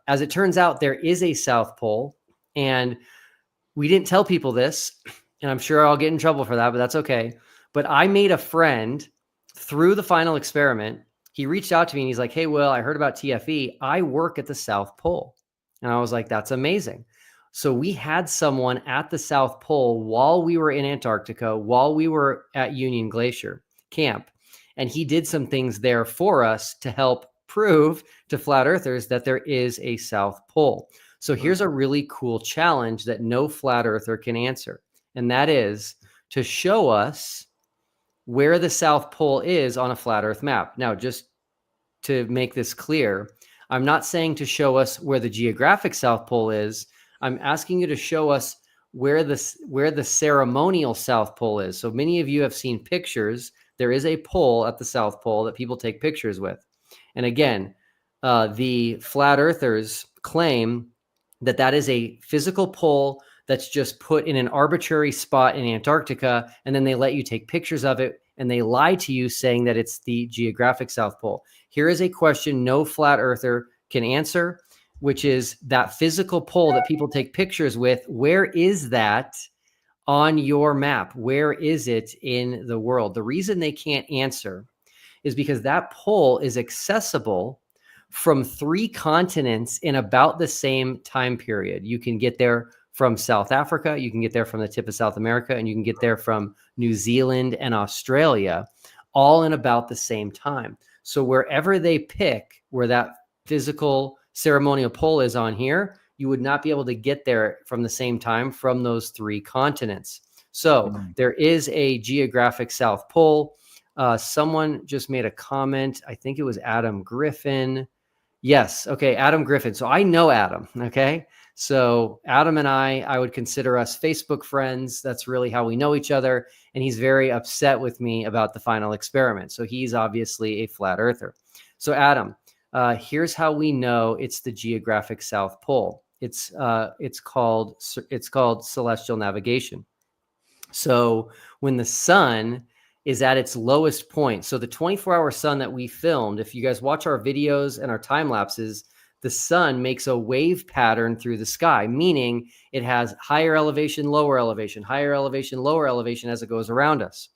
As it turns out, there is a South Pole, and we didn't tell people this, and I'm sure I'll get in trouble for that, but that's okay. But I made a friend through the final experiment. He reached out to me and he's like, hey, Will, I heard about TFE. I work at the South Pole. And I was like, that's amazing. So we had someone at the South Pole while we were in Antarctica, while we were at Union Glacier Camp. And he did some things there for us to help prove to flat earthers that there is a South Pole. So here's a really cool challenge that no flat earther can answer. And that is to show us where the South Pole is on a flat earth map. Now, just to make this clear, I'm not saying to show us where the geographic South Pole is. I'm asking you to show us where the ceremonial South Pole is. So many of you have seen pictures. There is a pole at the South Pole that people take pictures with. And again, the flat earthers claim that that is a physical pole that's just put in an arbitrary spot in Antarctica, and then they let you take pictures of it, and they lie to you saying that it's the geographic South Pole. Here is a question no flat earther can answer, which is that physical pole that people take pictures with. Where is that on your map? Where is it in the world? The reason they can't answer is because that pole is accessible from 3 continents in about the same time period. You can get there from South Africa, you can get there from the tip of South America, and you can get there from New Zealand and Australia, all in about the same time. So wherever they pick where that physical ceremonial pole is on here, you would not be able to get there from the same time from those 3 continents. So there is a geographic South Pole. Someone just made a comment. I think it was Adam Griffin. Yes. Okay. Adam Griffin. So I know Adam. Okay. So Adam and I would consider us Facebook friends. That's really how we know each other. And he's very upset with me about the final experiment. So he's obviously a flat earther. So Adam, here's how we know it's the geographic South Pole. It's called celestial navigation. So when the sun is at its lowest point, so the 24-hour sun that we filmed, if you guys watch our videos and our time lapses, the sun makes a wave pattern through the sky, meaning it has higher elevation, lower elevation, higher elevation, lower elevation as it goes around us.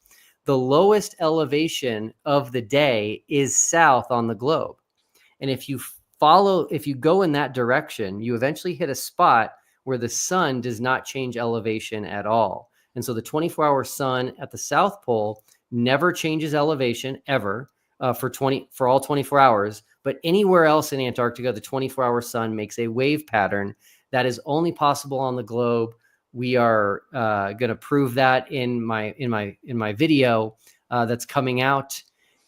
The lowest elevation of the day is south on the globe. And if you go in that direction, you eventually hit a spot where the sun does not change elevation at all. And so the 24-hour sun at the South Pole never changes elevation ever for all 24 hours. But anywhere else in Antarctica, the 24-hour sun makes a wave pattern that is only possible on the globe. We are going to prove that in my video that's coming out.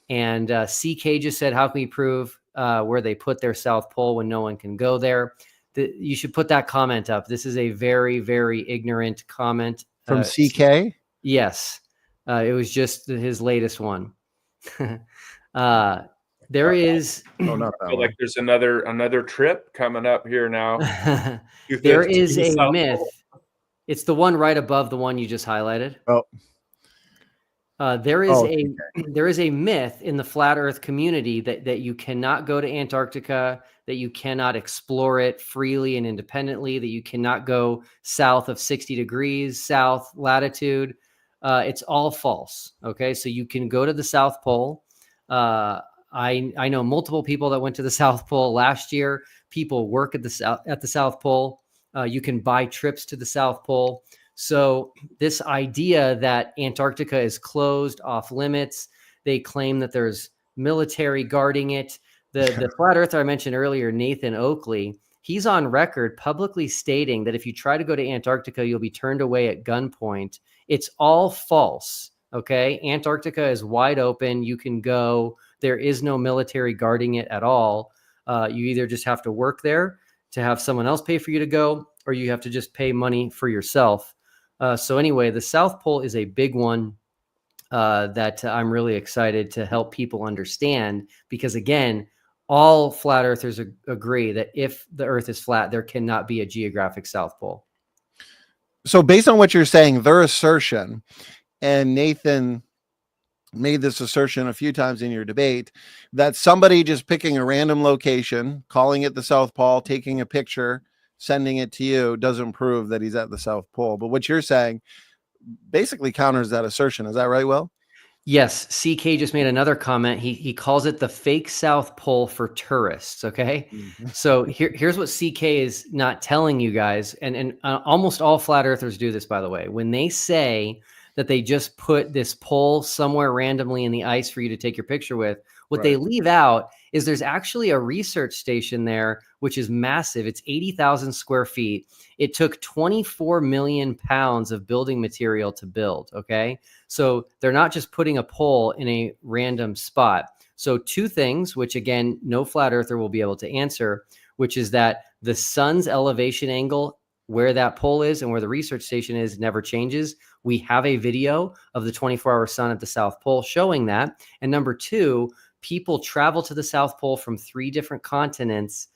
And CK just said, how can we prove where they put their South Pole when no one can go there? You should put that comment up. This is a very, very ignorant comment. From CK? Yes. It was just his latest one. There is. Oh, not that I feel one. like there's another trip coming up here now. There is a myth. It's the one right above the one you just highlighted. Oh. There is a myth in the flat Earth community that you cannot go to Antarctica, that you cannot explore it freely and independently, that you cannot go south of 60 degrees south latitude. It's all false. Okay, so you can go to the South Pole. I know multiple people that went to the South Pole last year. People work at the South Pole. You can buy trips to the South Pole. So this idea that Antarctica is closed, off limits, they claim that there's military guarding it. The flat earther I mentioned earlier, Nathan Oakley, he's on record publicly stating that if you try to go to Antarctica, you'll be turned away at gunpoint. It's all false. Okay. Antarctica is wide open. You can go. There is no military guarding it at all. You either just have to work there to have someone else pay for you to go, or you have to just pay money for yourself. So anyway, the South Pole is a big one that I'm really excited to help people understand, because again, all flat earthers agree that if the earth is flat, there cannot be a geographic South Pole. So based on what you're saying, their assertion, and Nathan made this assertion a few times in your debate, that somebody just picking a random location, calling it the South Pole, taking a picture, sending it to you, doesn't prove that he's at the South Pole. But what you're saying basically counters that assertion. Is that right, Will? Yes. CK just made another comment. He calls it the fake South Pole for tourists. Okay. Mm-hmm. So here's what CK is not telling you guys. And almost all flat earthers do this, by the way. When they say that they just put this pole somewhere randomly in the ice for you to take your picture with, what they leave out is there's actually a research station there, which is massive. It's 80,000 square feet. It took 24 million pounds of building material to build. Okay. So they're not just putting a pole in a random spot. So two things, which again, no flat earther will be able to answer, which is that the sun's elevation angle, where that pole is and where the research station is, never changes. We have a video of the 24-hour sun at the South Pole showing that. And number two, people travel to the South Pole from 3 different continents,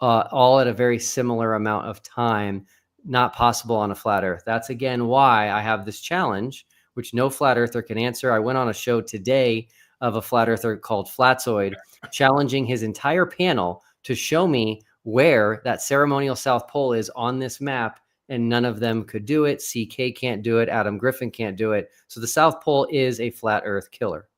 all at a very similar amount of time. Not possible on a flat earth. That's again why I have this challenge, which no flat earther can answer. I went on a show today of a flat earther called Flatzoid, challenging his entire panel to show me where that ceremonial South Pole is on this map, and none of them could do it. CK can't do it. Adam Griffin can't do it. So the South Pole is a flat earth killer.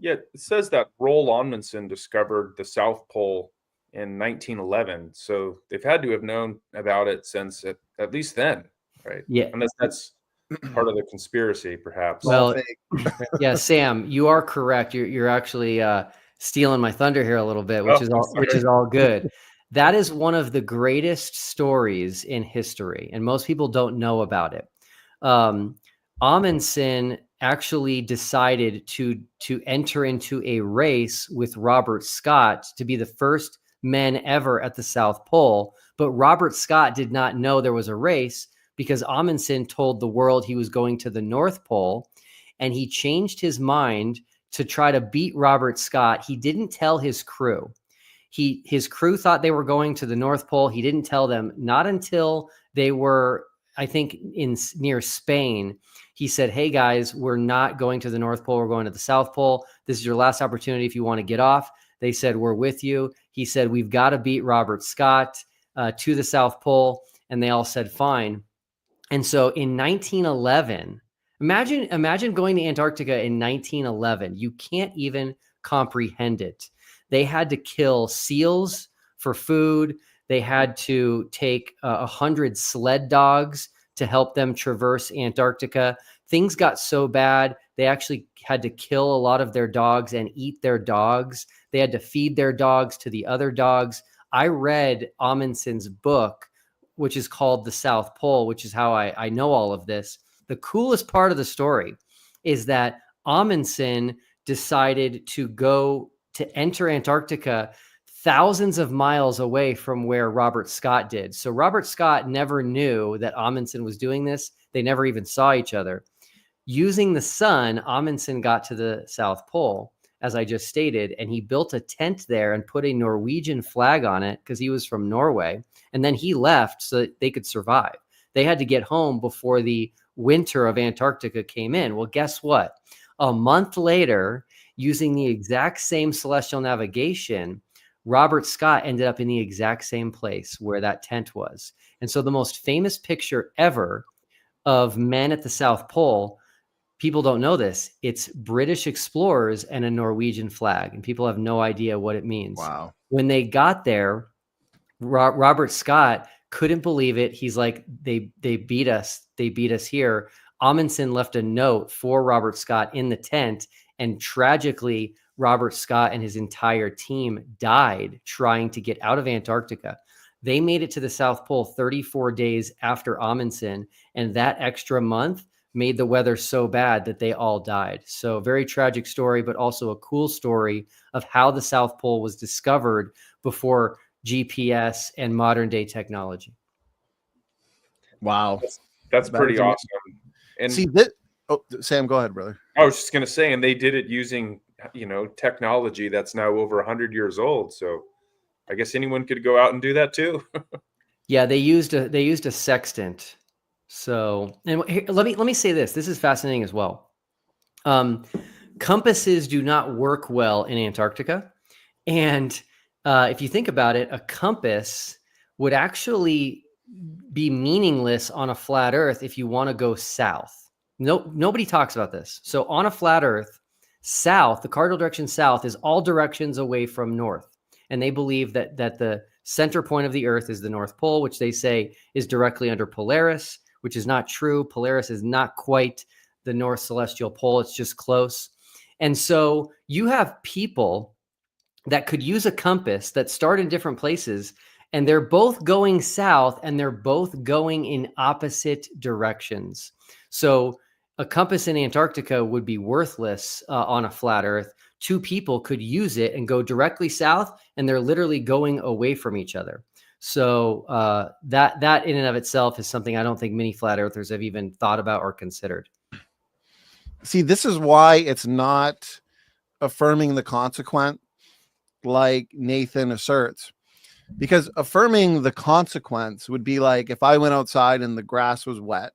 Yeah, it says that Roald Amundsen discovered the South Pole in 1911. So they've had to have known about it since at least then, right? Yeah. Unless that's part of the conspiracy, perhaps. Well, yeah, Sam, you are correct. You're actually stealing my thunder here a little bit, which is all good. That is one of the greatest stories in history, and most people don't know about it. Amundsen actually decided to enter into a race with Robert Scott to be the first men ever at the South Pole. But Robert Scott did not know there was a race because Amundsen told the world he was going to the North Pole, and he changed his mind to try to beat Robert Scott. He didn't tell his crew. His crew thought they were going to the North Pole. He didn't tell them, not until they were, I think, near Spain. He said, hey guys, we're not going to the North Pole. We're going to the South Pole. This is your last opportunity if you want to get off. They said, we're with you. He said, we've got to beat Robert Scott to the South Pole. And they all said, fine. And so in 1911, imagine going to Antarctica in 1911. You can't even comprehend it. They had to kill seals for food. They had to take 100 sled dogs to help them traverse Antarctica. Things got so bad, they actually had to kill a lot of their dogs and eat their dogs. They had to feed their dogs to the other dogs. I read Amundsen's book, which is called The South Pole, which is how I know all of this. The coolest part of the story is that Amundsen decided to enter Antarctica thousands of miles away from where Robert Scott did. So Robert Scott never knew that Amundsen was doing this. They never even saw each other. Using the sun, Amundsen got to the South Pole, as I just stated, and he built a tent there and put a Norwegian flag on it because he was from Norway. And then he left so that they could survive. They had to get home before the winter of Antarctica came in. Well, guess what? A month later, using the exact same celestial navigation, Robert Scott ended up in the exact same place where that tent was. And so the most famous picture ever of men at the South Pole, people don't know this, it's British explorers and a Norwegian flag. And people have no idea what it means. Wow. When they got there, Robert Scott couldn't believe it. He's like, they beat us. They beat us here. Amundsen left a note for Robert Scott in the tent. And tragically, Robert Scott and his entire team died trying to get out of Antarctica. They made it to the South Pole 34 days after Amundsen. And that extra month made the weather so bad that they all died. So very tragic story, but also a cool story of how the South Pole was discovered before GPS and modern day technology. Wow. That's pretty awesome. And see that. Oh, Sam, go ahead, brother. I was just going to say, and they did it using, technology that's now over 100 years old. So I guess anyone could go out and do that too. Yeah, they used a sextant. So, and here, let me say this. This is fascinating as well. Compasses do not work well in Antarctica, and if you think about it, a compass would actually be meaningless on a flat Earth if you want to go south. Nobody talks about this. So on a flat Earth, south, the cardinal direction south is all directions away from north. And they believe that the center point of the Earth is the North Pole, which they say is directly under Polaris, which is not true. Polaris is not quite the North Celestial Pole. It's just close. And so you have people that could use a compass that start in different places, and they're both going south and they're both going in opposite directions. So a compass in Antarctica would be worthless on a flat Earth two people could use it and go directly south, and they're literally going away from each other. So that in and of itself is something I don't think many flat earthers have even thought about or considered. See, this is why it's not affirming the consequent like Nathan asserts. Because affirming the consequence would be like if I went outside and the grass was wet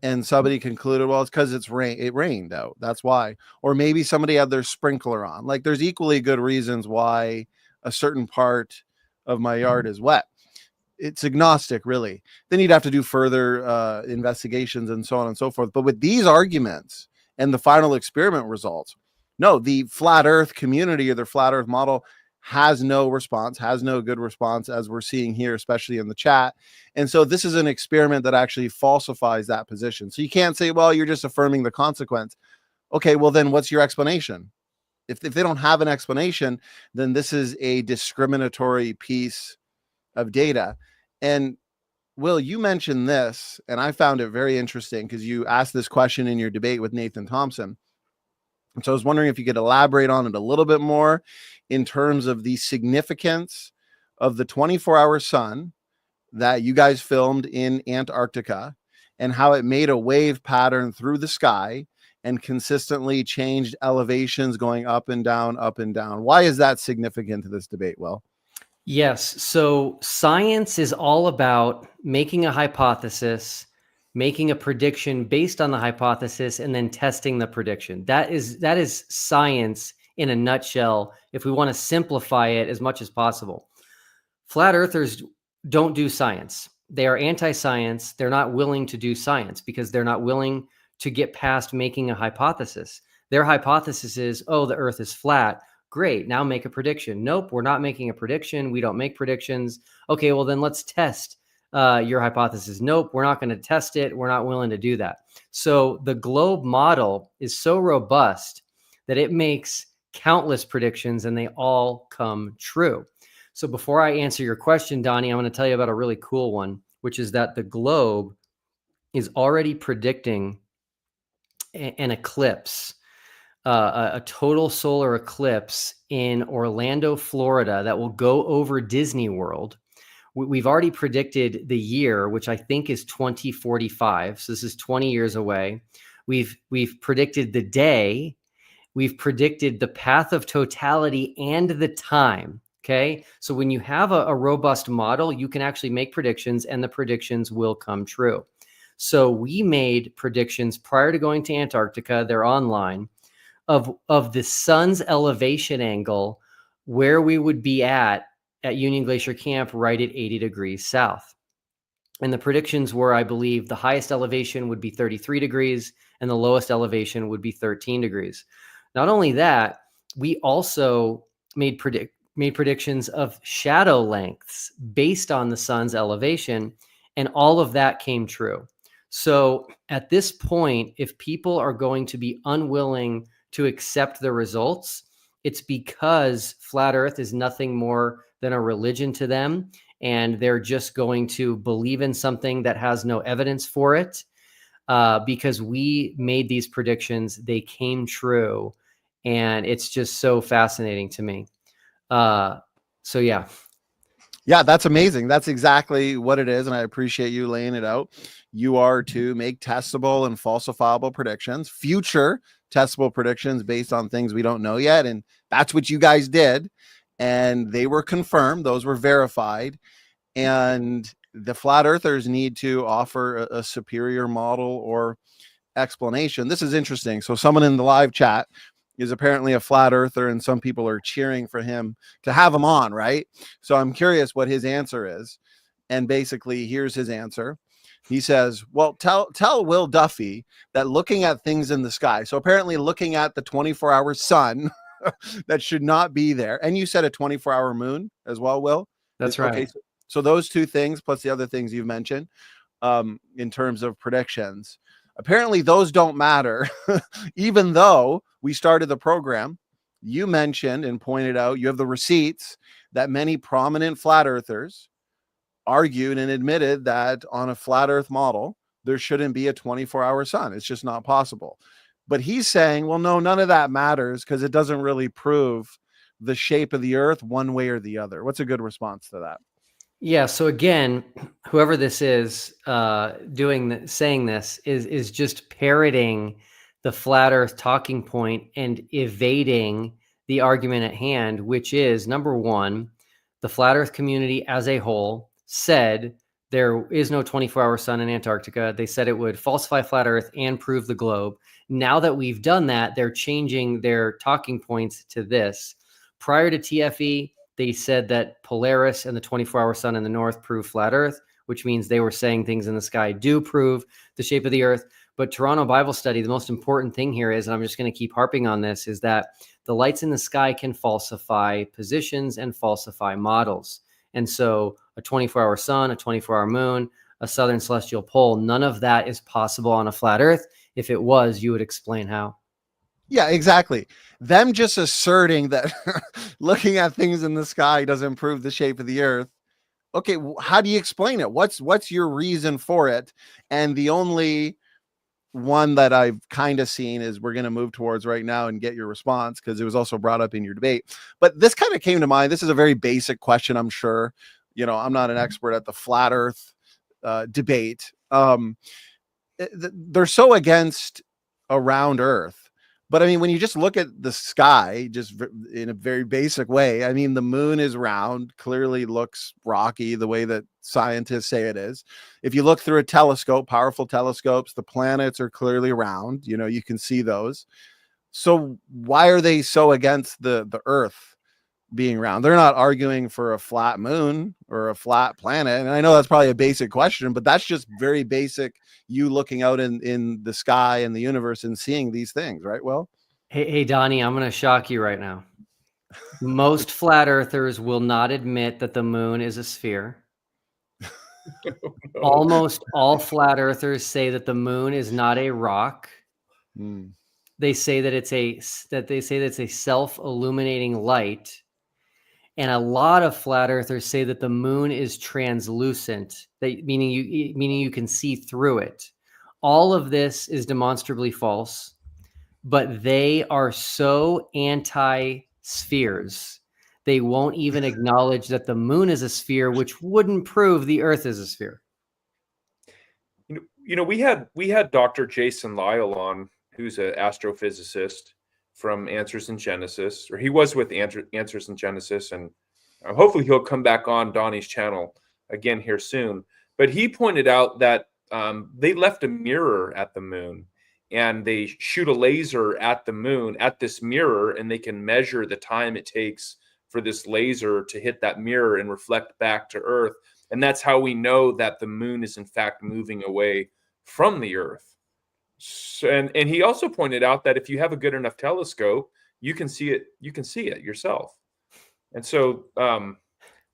and somebody concluded, well, it's because it rained out. That's why. Or maybe somebody had their sprinkler on. Like there's equally good reasons why a certain part of my yard is wet. It's agnostic, really. Then you'd have to do further investigations and so on and so forth. But with these arguments and the final experiment results, no, the flat earth community or the flat earth model has no response, has no good response, as we're seeing here, especially in the chat. And so this is an experiment that actually falsifies that position. So you can't say, well, you're just affirming the consequence. Okay, well, then what's your explanation? If they don't have an explanation, then this is a discriminatory piece of data. And Will, you mentioned this, and I found it very interesting because you asked this question in your debate with Nathan Thompson. And so I was wondering if you could elaborate on it a little bit more in terms of the significance of the 24-hour sun that you guys filmed in Antarctica and how it made a wave pattern through the sky and consistently changed elevations going up and down, up and down. Why is that significant to this debate, Will? Yes. So science is all about making a hypothesis, making a prediction based on the hypothesis, and then testing the prediction. That is science in a nutshell, if we want to simplify it as much as possible. Flat earthers don't do science. They are anti-science. They're not willing to do science because they're not willing to get past making a hypothesis. Their hypothesis is, oh, the earth is flat. Great. Now make a prediction. Nope, we're not making a prediction. We don't make predictions. Okay, well, then let's test your hypothesis. Nope, we're not going to test it. We're not willing to do that. So the globe model is so robust that it makes countless predictions and they all come true. So before I answer your question, Donnie, I'm going to tell you about a really cool one, which is that the globe is already predicting an eclipse, a total solar eclipse in Orlando, Florida, that will go over Disney World. We've already predicted the year, which I think is 2045. So this is 20 years away. We've predicted the day. We've predicted the path of totality and the time. Okay. So when you have a robust model, you can actually make predictions and the predictions will come true. So we made predictions prior to going to Antarctica. They're online of the sun's elevation angle, where we would be at Union Glacier Camp right at 80 degrees south. And the predictions were, I believe, the highest elevation would be 33 degrees and the lowest elevation would be 13 degrees. Not only that, we also made predictions of shadow lengths based on the sun's elevation, and all of that came true. So at this point, if people are going to be unwilling to accept the results, it's because flat earth is nothing more than a religion to them, and they're just going to believe in something that has no evidence for it. Because we made these predictions, they came true, and it's just so fascinating to me. So yeah. Yeah, that's amazing. That's exactly what it is. And I appreciate you laying it out. You are to make testable and falsifiable predictions, future testable predictions based on things we don't know yet. And that's what you guys did. And they were confirmed. Those were verified. And the flat earthers need to offer a superior model or explanation. This is interesting. So someone in the live chat is apparently a flat earther, and some people are cheering for him to have him on, right? So I'm curious what his answer is. And basically, here's his answer. He says, well, tell Will Duffy that looking at things in the sky, so apparently looking at the 24-hour sun that should not be there. And you said a 24-hour moon as well, Will? That's right. Okay, so those two things, plus the other things you've mentioned in terms of predictions, apparently those don't matter, even though we started the program. You mentioned and pointed out, you have the receipts that many prominent flat earthers argued and admitted that on a flat earth model, there shouldn't be a 24-hour sun. It's just not possible. But he's saying, well, no, none of that matters because it doesn't really prove the shape of the earth one way or the other. What's a good response to that? Yeah. So again, whoever this is saying this is just parroting the flat Earth talking point and evading the argument at hand, which is, number one, the flat Earth community as a whole said there is no 24-hour sun in Antarctica. They said it would falsify flat Earth and prove the globe. Now that we've done that, they're changing their talking points to this. Prior to TFE, they said that Polaris and the 24-hour sun in the north prove flat Earth, which means they were saying things in the sky do prove the shape of the Earth. But Toronto Bible Study, the most important thing here is, and I'm just going to keep harping on this, is that the lights in the sky can falsify positions and falsify models. And so a 24-hour sun, a 24-hour moon, a southern celestial pole, none of that is possible on a flat Earth. If it was, you would explain how. Yeah, exactly. Them just asserting that looking at things in the sky doesn't prove the shape of the earth. Okay, how do you explain it? What's your reason for it? And the only one that I've kind of seen is we're going to move towards right now and get your response, because it was also brought up in your debate. But this kind of came to mind. This is a very basic question, I'm sure. I'm not an expert at the flat earth debate. They're so against a round earth. But I mean, when you just look at the sky, just in a very basic way, I mean, the moon is round, clearly looks rocky the way that scientists say it is. If you look through a telescope, powerful telescopes, the planets are clearly round. You can see those. So why are they so against the earth being round? They're not arguing for a flat moon or a flat planet. And I know that's probably a basic question, but that's just very basic. You looking out in the sky and the universe and seeing these things, right? Well, hey, Donnie, I'm going to shock you right now. Most flat earthers will not admit that the moon is a sphere. No. Almost all flat earthers say that the moon is not a rock. They say that it's a self-illuminating light. And a lot of flat earthers say that the moon is translucent, meaning you can see through it. All of this is demonstrably false, but they are so anti-spheres. They won't even acknowledge that the moon is a sphere, which wouldn't prove the earth is a sphere. We had Dr. Jason Lyle on, who's an astrophysicist from Answers in Genesis, or he was with Answers in Genesis, and hopefully he'll come back on Donnie's channel again here soon. But he pointed out that they left a mirror at the moon, and they shoot a laser at the moon, at this mirror, and they can measure the time it takes for this laser to hit that mirror and reflect back to Earth. And that's how we know that the moon is in fact moving away from the Earth. So, and he also pointed out that if you have a good enough telescope, you can see it yourself. And so, I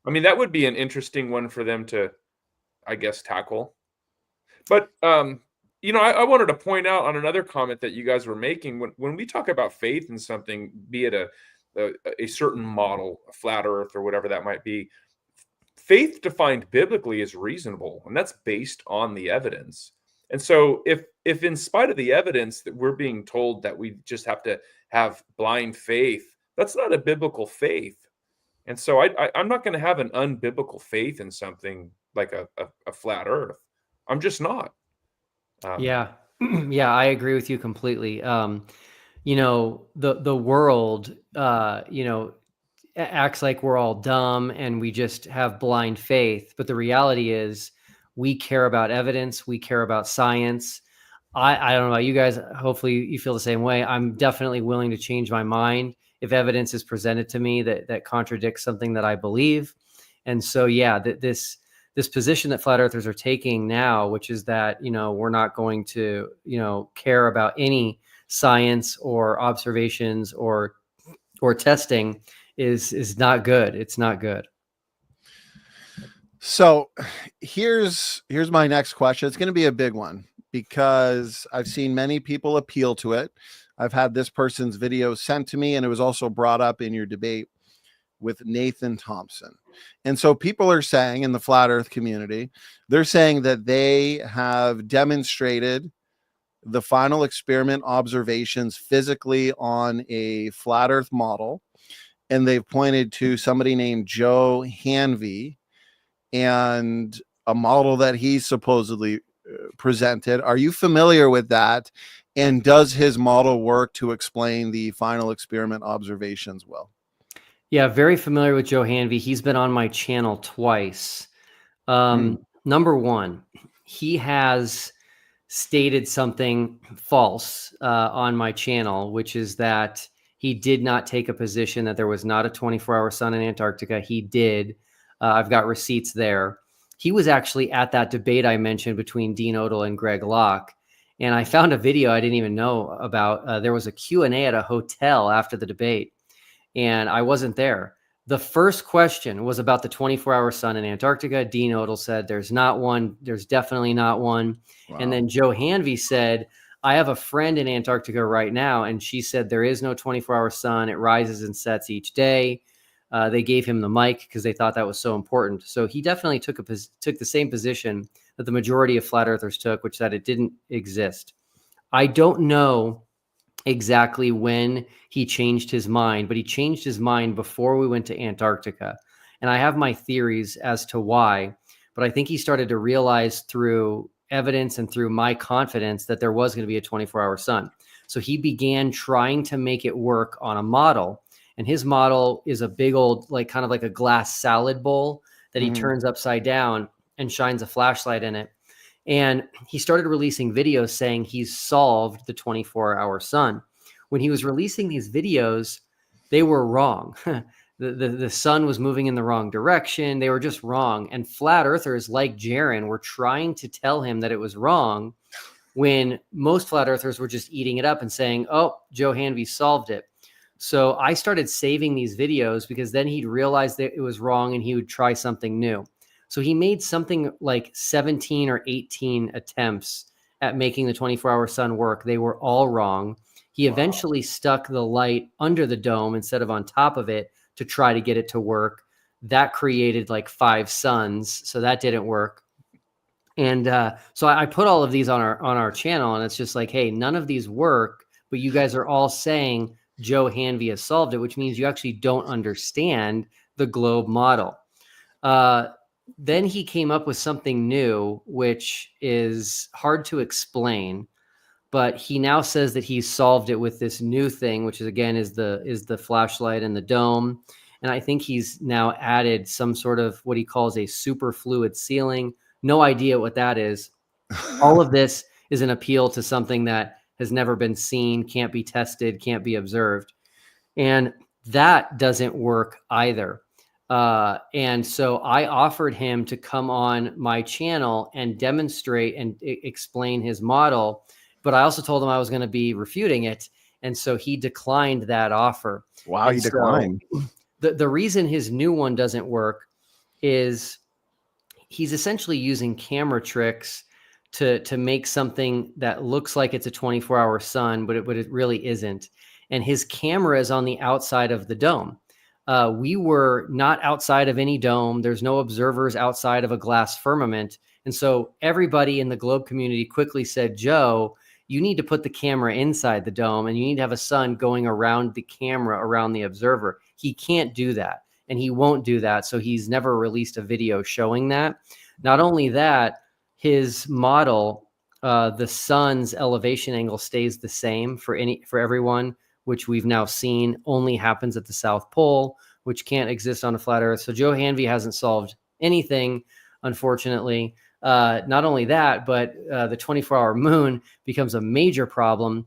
mean, that would be an interesting one for them to, I guess, tackle. But, I wanted to point out on another comment that you guys were making, when we talk about faith in something, be it a certain model, a flat earth or whatever that might be, faith defined biblically is reasonable, and that's based on the evidence. And so if in spite of the evidence that we're being told that we just have to have blind faith, that's not a biblical faith. And so I'm not going to have an unbiblical faith in something like a flat earth. I'm just not. Yeah, I agree with you completely. The world, acts like we're all dumb and we just have blind faith. But the reality is we care about evidence. We care about science. I don't know about you guys. Hopefully you feel the same way. I'm definitely willing to change my mind if evidence is presented to me that contradicts something that I believe. And so, yeah, this position that flat earthers are taking now, which is that, we're not going to, care about any science or observations or testing is not good. It's not good. So here's my next question. It's going to be a big one because I've seen many people appeal to it. I've had this person's video sent to me, and it was also brought up in your debate with Nathan Thompson. And so people are saying in the flat earth community, they're saying that they have demonstrated the final experiment observations physically on a flat Earth model, and they've pointed to somebody named Joe Hanvey and a model that he supposedly presented. Are you familiar with that? And does his model work to explain the final experiment observations well? Yeah, very familiar with Joe Hanvey. He's been on my channel twice. Number one, he has stated something false on my channel, which is that he did not take a position that there was not a 24-hour sun in Antarctica. He did. I've got receipts there. He was actually at that debate I mentioned between Dean Odell and Greg Locke. And I found a video I didn't even know about. There was a Q&A at a hotel after the debate, and I wasn't there. The first question was about the 24-hour sun in Antarctica. Dean Odell said, there's not one. There's definitely not one. Wow. And then Joe Hanvey said, I have a friend in Antarctica right now, and she said there is no 24-hour sun. It rises and sets each day. They gave him the mic because they thought that was so important. So he definitely took the same position that the majority of flat earthers took, which that it didn't exist. I don't know exactly when he changed his mind, but he changed his mind before we went to Antarctica. And I have my theories as to why, but I think he started to realize through evidence and through my confidence that there was going to be a 24-hour sun. So he began trying to make it work on a model. And his model is a big old, kind of like a glass salad bowl that he turns upside down and shines a flashlight in it. And he started releasing videos saying he's solved the 24-hour sun. When he was releasing these videos, they were wrong. The sun was moving in the wrong direction. They were just wrong. And flat earthers like Jaron were trying to tell him that it was wrong when most flat earthers were just eating it up and saying, oh, Joe Hanvey solved it. So I started saving these videos because then he'd realize that it was wrong and he would try something new. So he made something like 17 or 18 attempts at making the 24-hour sun work. They were all wrong. He eventually stuck the light under the dome instead of on top of it to try to get it to work. That created like 5 suns. So that didn't work. And so I put all of these on our channel, and it's just like, hey, none of these work, but you guys are all saying Joe Hanvey has solved it, which means you actually don't understand the globe model. Then he came up with something new, which is hard to explain, but he now says that he's solved it with this new thing, which is again is the flashlight and the dome. And I think he's now added some sort of what he calls a superfluid ceiling. No idea what that is. All of this is an appeal to something that has never been seen, can't be tested, can't be observed. And that doesn't work either. And so I offered him to come on my channel and demonstrate and explain his model, but I also told him I was going to be refuting it. And so he declined that offer. Wow, he declined. The reason his new one doesn't work is he's essentially using camera tricks to make something that looks like it's a 24-hour sun, but it really isn't. And his camera is on the outside of the dome. We were not outside of any dome. There's no observers outside of a glass firmament. And so everybody in the globe community quickly said, Joe, you need to put the camera inside the dome, and you need to have a sun going around the camera, around the observer. He can't do that, and he won't do that. So he's never released a video showing that. Not only that, his model, the sun's elevation angle stays the same for everyone, which we've now seen only happens at the South Pole, which can't exist on a flat Earth. So Joe Hanvey hasn't solved anything, unfortunately. Not only that, but the 24-hour moon becomes a major problem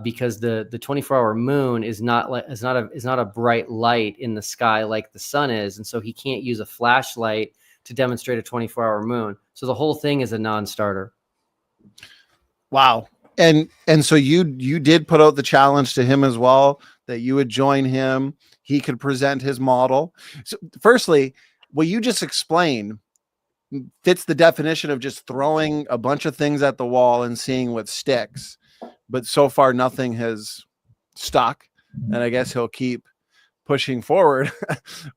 because the 24-hour moon is not a bright light in the sky like the sun is, and so he can't use a flashlight to demonstrate a 24-hour moon. So the whole thing is a non-starter. Wow. And so you did put out the challenge to him as well, that you would join him. He could present his model. So firstly, what you just explained fits the definition of just throwing a bunch of things at the wall and seeing what sticks. But so far, nothing has stuck. And I guess he'll keep pushing forward.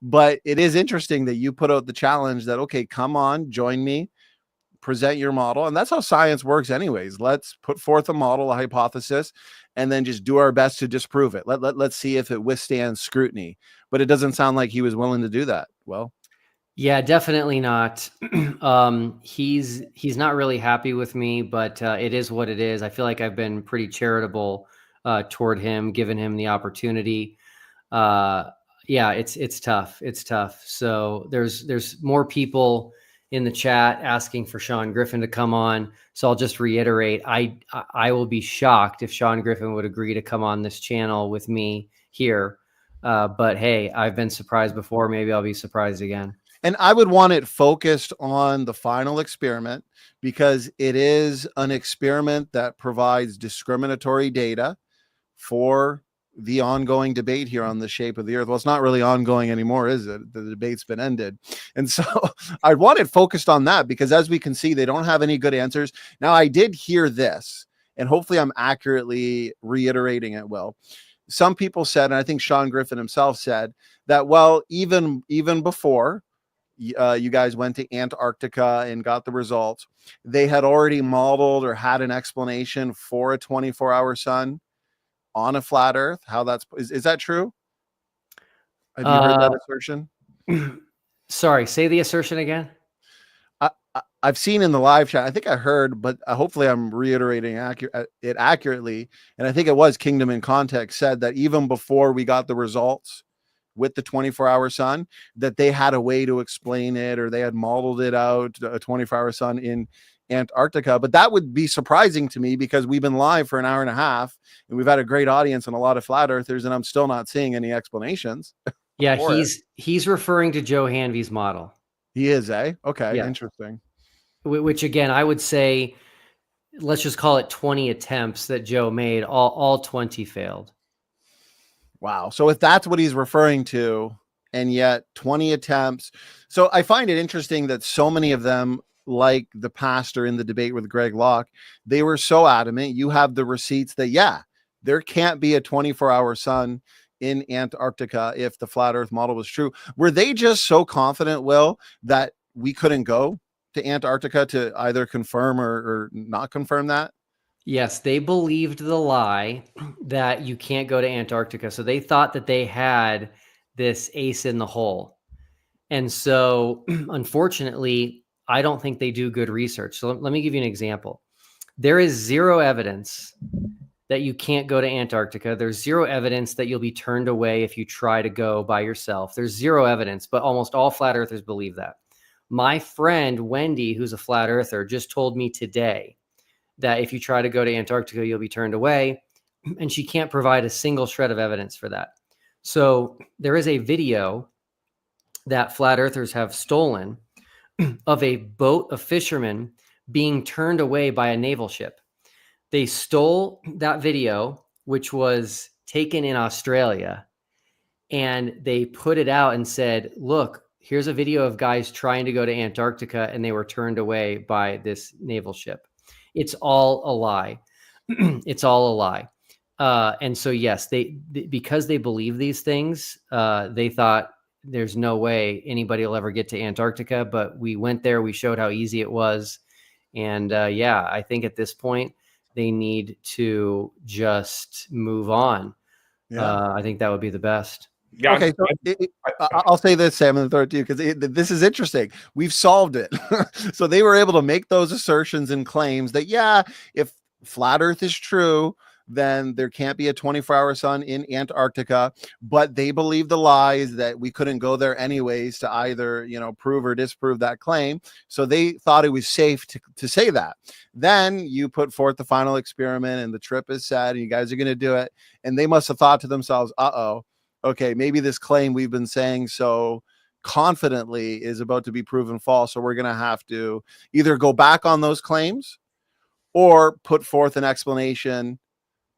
But it is interesting that you put out the challenge that, okay, come on, join me, present your model. And that's how science works anyways. Let's put forth a model, a hypothesis, and then just do our best to disprove it. Let's see if it withstands scrutiny. But it doesn't sound like he was willing to do that. Well, yeah, definitely not. He's not really happy with me, but it is what it is. I feel like I've been pretty charitable toward him, given him the opportunity. Yeah, it's tough. It's tough. So there's more people in the chat asking for Sean Griffin to come on. So I'll just reiterate, I will be shocked if Sean Griffin would agree to come on this channel with me here. But hey, I've been surprised before. Maybe I'll be surprised again. And I would want it focused on the final experiment, because it is an experiment that provides discriminatory data for the ongoing debate here on the shape of the earth. Well, it's not really ongoing anymore, is it? The debate's been ended. And so I want it focused on that, because as we can see, they don't have any good answers. Now, I did hear this, and hopefully I'm accurately reiterating it well. Some people said, and I think Sean Griffin himself said, that, well, even before you guys went to Antarctica and got the results, they had already modeled or had an explanation for a 24-hour sun on a flat earth. How is that true? Have you heard that assertion? Sorry, say the assertion again. I've seen in the live chat, I think I heard, but hopefully I'm reiterating it accurately. And I think it was Kingdom in Context said that even before we got the results with the 24-hour sun, that they had a way to explain it, or they had modeled it out, a 24-hour sun in Antarctica. But that would be surprising to me, because we've been live for an hour and a half and we've had a great audience and a lot of flat earthers, and I'm still not seeing any explanations. Yeah, he's referring to Joe Hanvey's model. He is, eh? Okay, yeah. Interesting. Which again, I would say, let's just call it 20 attempts that Joe made. All 20 failed. Wow. So if that's what he's referring to, and yet 20 attempts. So I find it interesting that so many of them, like the pastor in the debate with Greg Locke, they were so adamant. You have the receipts that, yeah, there can't be a 24-hour sun in Antarctica if the flat earth model was true. Were they just so confident, Will, that we couldn't go to Antarctica to either confirm or not confirm that? Yes, they believed the lie that you can't go to Antarctica. So they thought that they had this ace in the hole. And so unfortunately, I don't think they do good research. So let me give you an example. There is zero evidence that you can't go to Antarctica. There's zero evidence that you'll be turned away if you try to go by yourself. There's zero evidence, but almost all flat earthers believe that. My friend, Wendy, who's a flat earther, just told me today that if you try to go to Antarctica, you'll be turned away. And she can't provide a single shred of evidence for that. So there is a video that flat earthers have stolen of a boat of fishermen being turned away by a naval ship. They stole that video, which was taken in Australia, and they put it out and said, look, here's a video of guys trying to go to Antarctica, and they were turned away by this naval ship. It's all a lie. It's all a lie. And so, yes, because they believe these things, they thought there's no way anybody will ever get to Antarctica. But we went there. We showed how easy it was. And yeah, I think at this point, they need to just move on. Yeah. I think that would be the best. Yeah. Okay, so I'll say this, Sam, and throw it to you, because this is interesting. We've solved it. So they were able to make those assertions and claims that, yeah, if flat Earth is true, then there can't be a 24-hour sun in Antarctica. But they believe the lies that we couldn't go there anyways to either, prove or disprove that claim. So they thought it was safe to say that. Then you put forth the final experiment, and the trip is set, and you guys are going to do it. And they must have thought to themselves, okay, maybe this claim we've been saying so confidently is about to be proven false. So we're going to have to either go back on those claims or put forth an explanation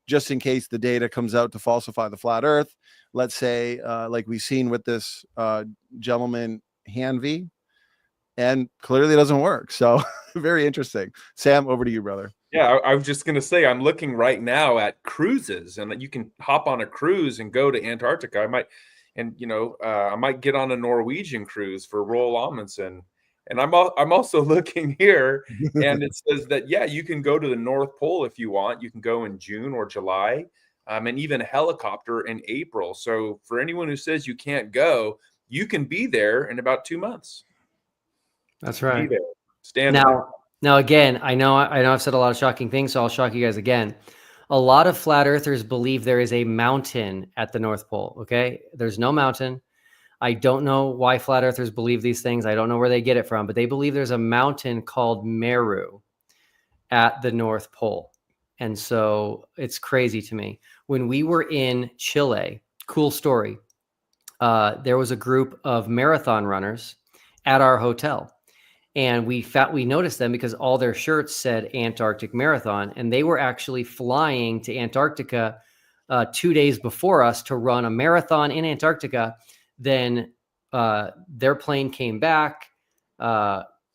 just in case the data comes out to falsify the flat earth. Let's say, like we've seen with this gentleman, Hanvey, and clearly it doesn't work. So very interesting. Sam, over to you, brother. Yeah, I was just going to say, I'm looking right now at cruises, and you can hop on a cruise and go to Antarctica. I might get on a Norwegian cruise for Roald Amundsen, And I'm also looking here, and it says that, yeah, you can go to the North Pole if you want. You can go in June or July, and even a helicopter in April. So for anyone who says you can't go, you can be there in about 2 months. That's Be right. there, standing there. Now again, I know I've said a lot of shocking things, so I'll shock you guys again. A lot of flat earthers believe there is a mountain at the North Pole. Okay, there's no mountain. I don't know why flat earthers believe these things. I don't know where they get it from, but they believe there's a mountain called Meru at the North Pole. And so it's crazy to me. When we were in Chile, cool story, there was a group of marathon runners at our hotel. And we noticed them because all their shirts said Antarctic Marathon, and they were actually flying to Antarctica 2 days before us to run a marathon in Antarctica. Then their plane came back.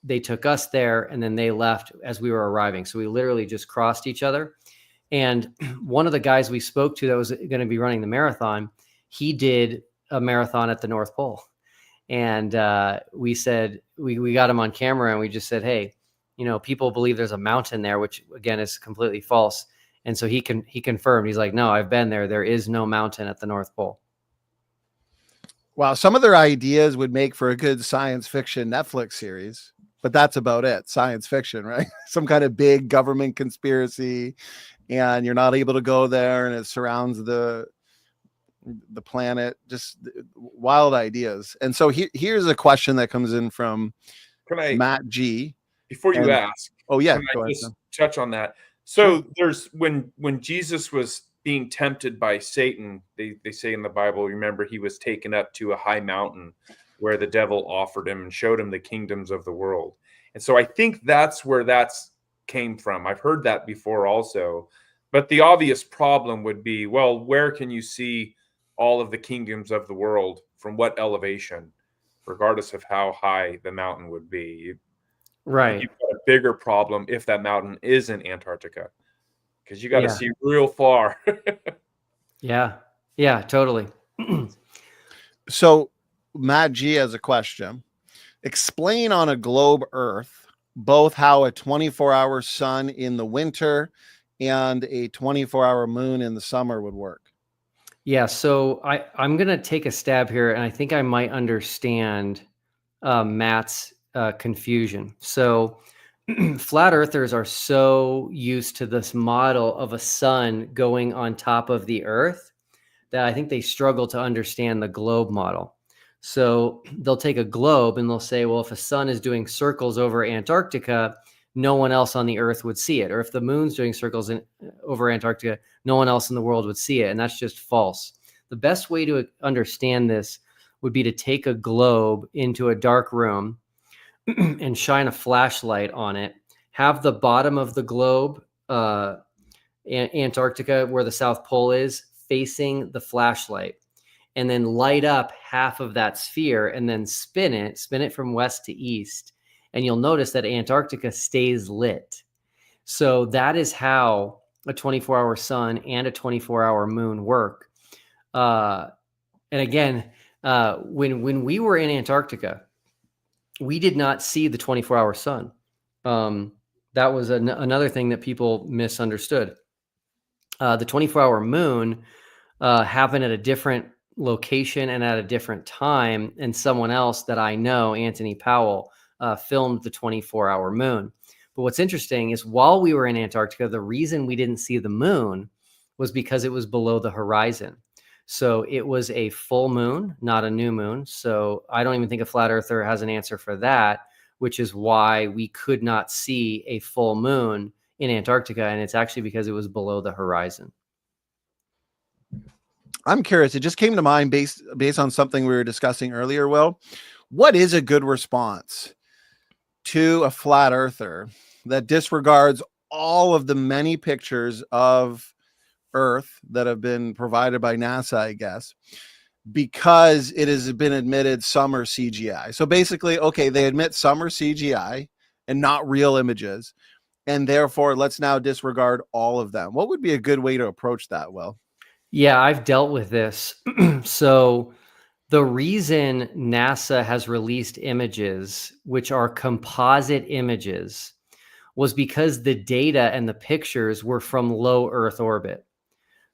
They took us there, and then they left as we were arriving. So we literally just crossed each other. And one of the guys we spoke to that was going to be running the marathon, he did a marathon at the North Pole. And we said, we got him on camera, and we just said, hey, people believe there's a mountain there, which again is completely false. And so he confirmed, he's like, no, I've been there. There is no mountain at the North Pole. Wow. Some of their ideas would make for a good science fiction Netflix series, but that's about it. Science fiction, right? Some kind of big government conspiracy, and you're not able to go there, and it surrounds the planet. Just wild ideas. And so here's a question that comes in from Matt G. Before you ask, oh yeah, can I just touch on that? So there's when Jesus was being tempted by Satan, they say in the Bible, remember, he was taken up to a high mountain where the devil offered him and showed him the kingdoms of the world. And so I think that's where that's came from. I've heard that before also. But the obvious problem would be, well, where can you see all of the kingdoms of the world from what elevation, regardless of how high the mountain would be? Right. You've got a bigger problem if that mountain is in Antarctica, because you got to see real far. Yeah, totally. So Matt G has a question. Explain on a globe Earth both how a 24-hour sun in the winter and a 24-hour moon in the summer would work. Yeah, so I'm going to take a stab here, and I think I might understand Matt's confusion. So flat earthers are so used to this model of a sun going on top of the earth that I think they struggle to understand the globe model. So they'll take a globe and they'll say, well, if a sun is doing circles over Antarctica, no one else on the earth would see it. Or if the moon's doing circles over Antarctica, no one else in the world would see it. And that's just false. The best way to understand this would be to take a globe into a dark room and shine a flashlight on it, have the bottom of the globe, Antarctica, where the South Pole is, facing the flashlight, and then light up half of that sphere and then spin it from west to east. And you'll notice that Antarctica stays lit. So that is how a 24-hour sun and a 24-hour moon work. And again, when we were in Antarctica, we did not see the 24-hour sun. That was another thing that people misunderstood. The 24-hour moon happened at a different location and at a different time. And someone else that I know, Anthony Powell, filmed the 24-hour moon. But what's interesting is while we were in Antarctica, the reason we didn't see the moon was because it was below the horizon. So it was a full moon, not a new moon. So I don't even think a flat earther has an answer for that, which is why we could not see a full moon in Antarctica. And it's actually because it was below the horizon. I'm curious. It just came to mind based on something we were discussing earlier. Will, what is a good response to a flat earther that disregards all of the many pictures of Earth that have been provided by NASA, I guess, because it has been admitted some are CGI? So basically, okay, they admit some are CGI and not real images, and therefore let's now disregard all of them. What would be a good way to approach that, Will? Yeah, I've dealt with this. So The reason NASA has released images, which are composite images, was because the data and the pictures were from low Earth orbit.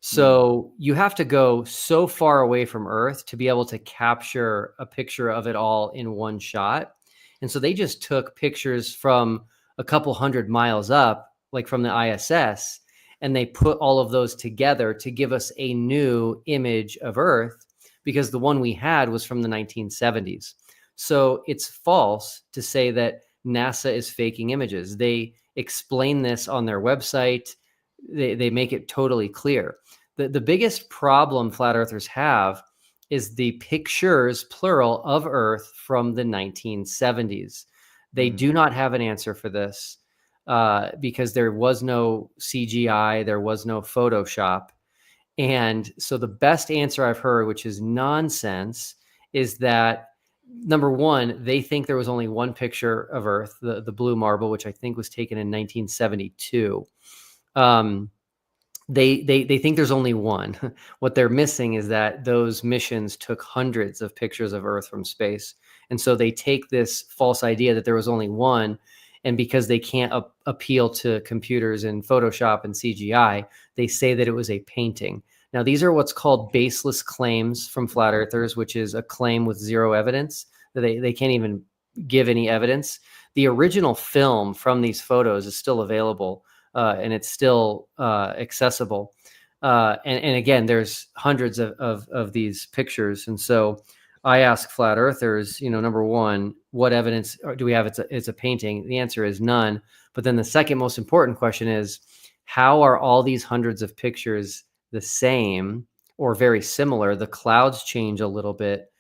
So you have to go so far away from Earth to be able to capture a picture of it all in one shot. And so they just took pictures from a couple hundred miles up, like from the ISS, and they put all of those together to give us a new image of Earth, because the one we had was from the 1970s. So it's false to say that NASA is faking images. They explain this on their website. They make it totally clear. The biggest problem flat earthers have is the pictures, plural, of Earth from the 1970s. They do not have an answer for this because there was no CGI, there was no Photoshop. And so the best answer I've heard, which is nonsense, is that, number one, they think there was only one picture of Earth, the blue marble, which I think was taken in 1972. They think there's only one. What they're missing is that those missions took hundreds of pictures of Earth from space. And so they take this false idea that there was only one, and because they can't appeal to computers and Photoshop and CGI, they say that it was a painting. Now, these are what's called baseless claims from flat earthers, which is a claim with zero evidence. They can't even give any evidence. The original film from these photos is still available. And it's still accessible. And again, there's hundreds of these pictures. And so I ask flat earthers, number one, what evidence do we have it's a painting? The answer is none. But then the second most important question is, how are all these hundreds of pictures the same or very similar? The clouds change a little bit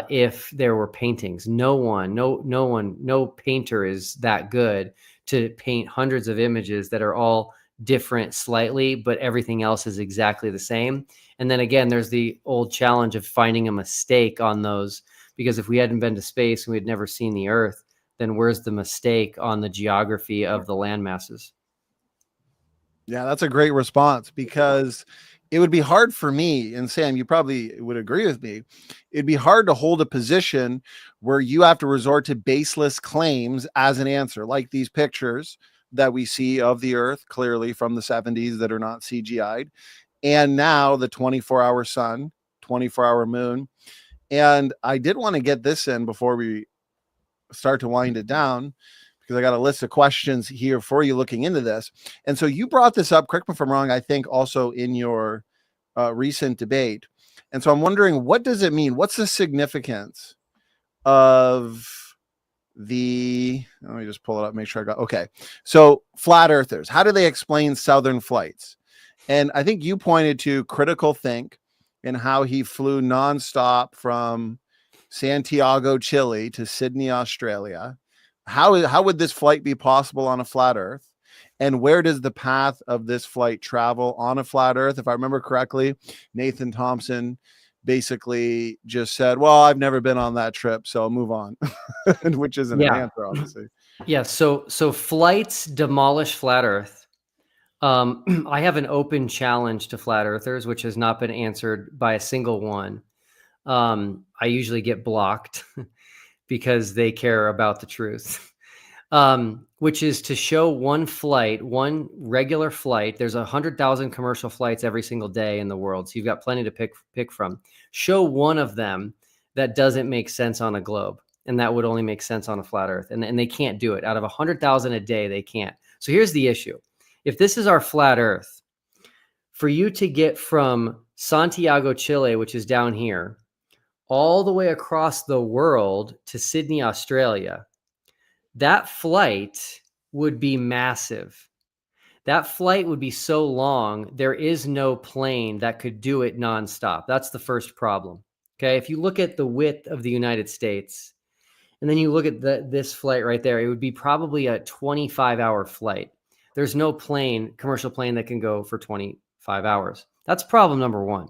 if there were paintings. No painter is that good to paint hundreds of images that are all different slightly, but everything else is exactly the same. And then again, there's the old challenge of finding a mistake on those, because if we hadn't been to space and we had never seen the Earth, then where's the mistake on the geography of the land masses? Yeah, that's a great response, because it would be hard for me, and Sam, you probably would agree with me. It'd be hard to hold a position where you have to resort to baseless claims as an answer, like these pictures that we see of the Earth clearly from the 70s that are not CGI'd, and now the 24-hour sun, 24-hour moon. And I did want to get this in before we start to wind it down, because I got a list of questions here for you looking into this. And so you brought this up, correct me if I'm wrong, I think also in your recent debate. And so I'm wondering, what does it mean? What's the significance of let me just pull it up, make sure I got, okay. So flat earthers, how do they explain southern flights? And I think you pointed to Critical Think and how he flew nonstop from Santiago, Chile to Sydney, Australia. How would this flight be possible on a flat Earth? And where does the path of this flight travel on a flat Earth? If I remember correctly, Nathan Thompson basically just said, well, I've never been on that trip, so I'll move on, which isn't an answer, obviously. Yeah, so flights demolish flat Earth. I have an open challenge to flat earthers, which has not been answered by a single one. I usually get blocked because they care about the truth, which is to show one regular flight. There's 100,000 commercial flights every single day in the world, so you've got plenty to pick from. Show one of them that doesn't make sense on a globe, and that would only make sense on a flat Earth. And they can't do it. Out of 100,000 a day, they can't. So here's the issue. If this is our flat Earth, for you to get from Santiago, Chile, which is down here, all the way across the world to Sydney, Australia, that flight would be massive. That flight would be so long, there is no plane that could do it nonstop. That's the first problem. Okay, if you look at the width of the United States, and then you look at this flight right there, it would be probably a 25-hour flight. There's no commercial plane that can go for 25 hours. That's problem number one.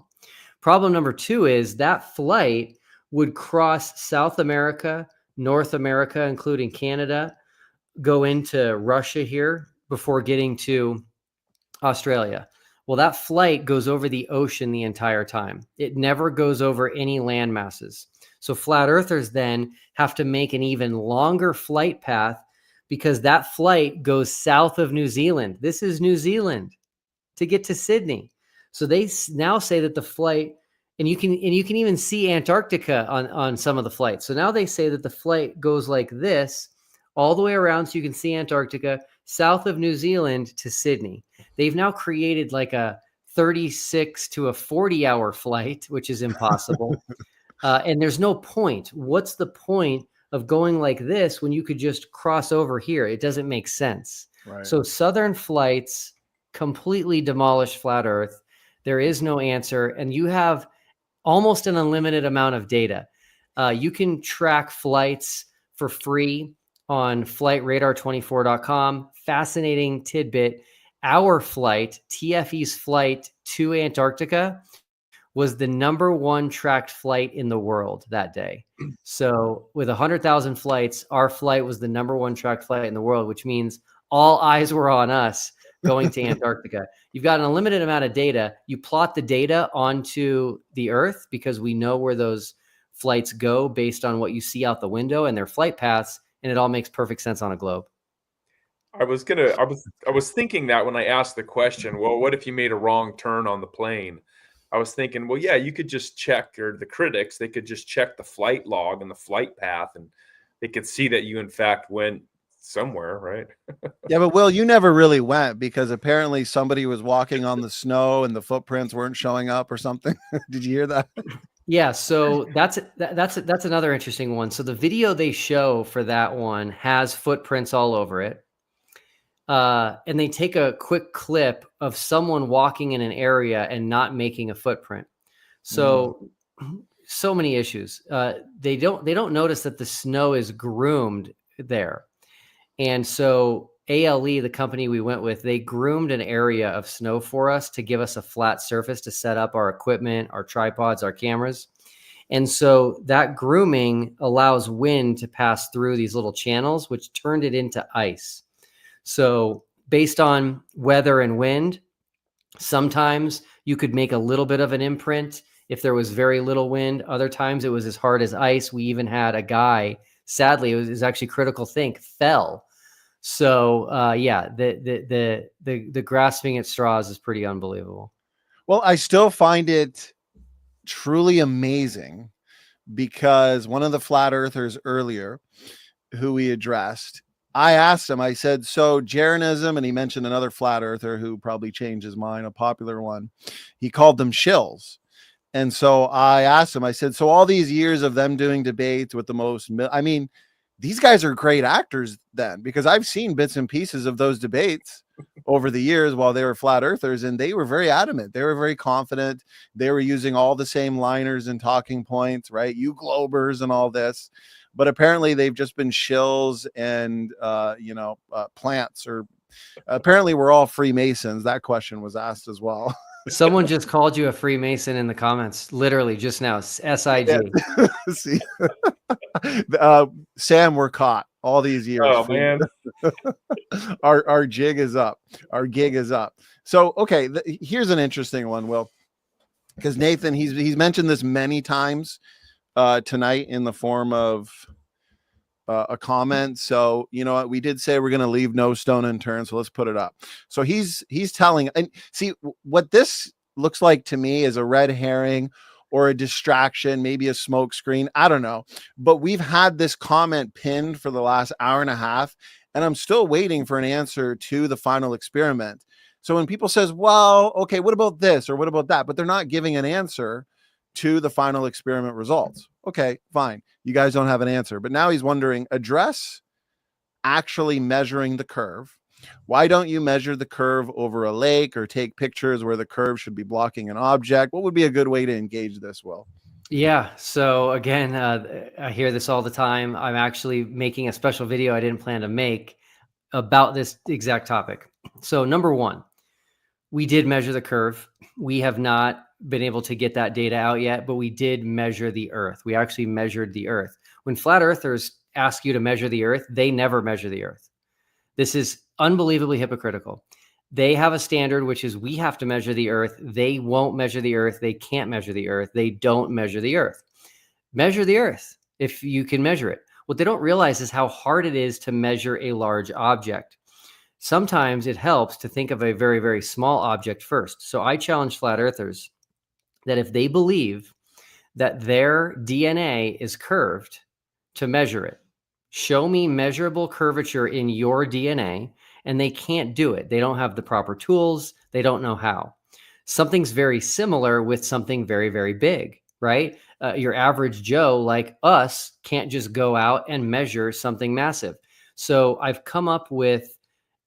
Problem number two is that flight would cross South America, North America, including Canada, go into Russia here before getting to Australia. Well, that flight goes over the ocean the entire time. It never goes over any land masses. So flat earthers then have to make an even longer flight path because that flight goes south of New Zealand. This is New Zealand to get to Sydney. So they now say that the flight, and you can even see Antarctica on some of the flights. So now they say that the flight goes like this all the way around so you can see Antarctica south of New Zealand to Sydney. They've now created like a 36 to a 40-hour flight, which is impossible. And there's no point. What's the point of going like this when you could just cross over here? It doesn't make sense. Right. So Southern flights completely demolish flat Earth. There is no answer. And you have almost an unlimited amount of data. You can track flights for free on flightradar24.com. Fascinating tidbit. Our flight, TFE's flight to Antarctica, was the #1 tracked flight in the world that day. So with 100,000 flights, our flight was the #1 tracked flight in the world, which means all eyes were on us going to Antarctica. You've got an unlimited amount of data. You plot the data onto the Earth because we know where those flights go based on what you see out the window and their flight paths, and it all makes perfect sense on a globe. I was thinking that when I asked the question, well, what if you made a wrong turn on the plane? I was thinking, well, yeah, you could just check, or the critics, they could just check the flight log and the flight path, and they could see that you in fact went somewhere, right? Yeah, but Will, you never really went because apparently somebody was walking on the snow and the footprints weren't showing up or something. Did you hear that? Yeah, so that's another interesting one. So the video they show for that one has footprints all over it. And they take a quick clip of someone walking in an area and not making a footprint. So many issues. They don't notice that the snow is groomed there. And so ALE, the company we went with, they groomed an area of snow for us to give us a flat surface to set up our equipment, our tripods, our cameras. And so that grooming allows wind to pass through these little channels, which turned it into ice. So based on weather and wind, sometimes you could make a little bit of an imprint if there was very little wind. Other times it was as hard as ice. We even had a guy, sadly, it was actually critical think, fell. So yeah, the grasping at straws is pretty unbelievable. Well, I still find it truly amazing because one of the flat earthers earlier who we addressed, I asked him, I said, so Jeranism, and he mentioned another flat earther who probably changed his mind, a popular one. He called them shills. And so I asked him, I said, so all these years of them doing debates with the most, I mean, these guys are great actors then, because I've seen bits and pieces of those debates over the years while they were flat earthers, and they were very adamant. They were very confident. They were using all the same liners and talking points, right? You globers and all this. But apparently they've just been shills and, plants, or apparently we're all Freemasons. That question was asked as well. Someone just called you a Freemason in the comments, literally just now, SIG. Yeah. See, Sam, we're caught all these years. Oh, man. Our jig is up. Our gig is up. So, okay, here's an interesting one, Will, because Nathan, he's mentioned this many times tonight in the form of a comment. So, you know what, we did say we're going to leave no stone unturned, so let's put it up. So he's telling, and see what this looks like to me is a red herring or a distraction, maybe a smoke screen. I don't know, but we've had this comment pinned for the last hour and a half, and I'm still waiting for an answer to the final experiment. So when people says, well, okay, what about this or what about that, but they're not giving an answer to the final experiment results. Okay, fine. You guys don't have an answer. But now he's wondering, address actually measuring the curve. Why don't you measure the curve over a lake or take pictures where the curve should be blocking an object? What would be a good way to engage this, Will? Yeah. So again, I hear this all the time. I'm actually making a special video I didn't plan to make about this exact topic. So number one, we did measure the curve. We have not been able to get that data out yet, but we did measure the Earth. We actually measured the Earth. When flat earthers ask you to measure the Earth, they never measure the Earth. This is unbelievably hypocritical. They have a standard, which is we have to measure the earth. They won't measure the earth. They can't measure the earth. They don't measure the earth. Measure the earth if you can measure it. What they don't realize is how hard it is to measure a large object. Sometimes it helps to think of a very, very small object first. So I challenge flat earthers that if they believe that their DNA is curved, to measure it. Show me measurable curvature in your DNA, and they can't do it. They don't have the proper tools. They don't know how. Something's very similar with something very, very big, right? Your average Joe like us can't just go out and measure something massive. So I've come up with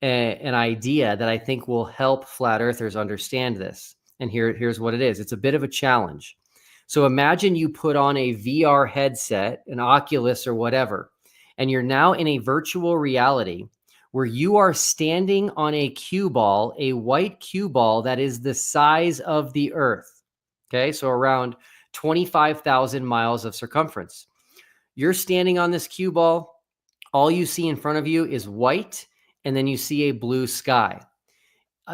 an idea that I think will help flat earthers understand this. And here's what it is. It's a bit of a challenge. So imagine you put on a VR headset, an Oculus or whatever, and you're now in a virtual reality where you are standing on a cue ball, a white cue ball that is the size of the earth. Okay, so around 25,000 miles of circumference. You're standing on this cue ball. All you see in front of you is white, and then you see a blue sky.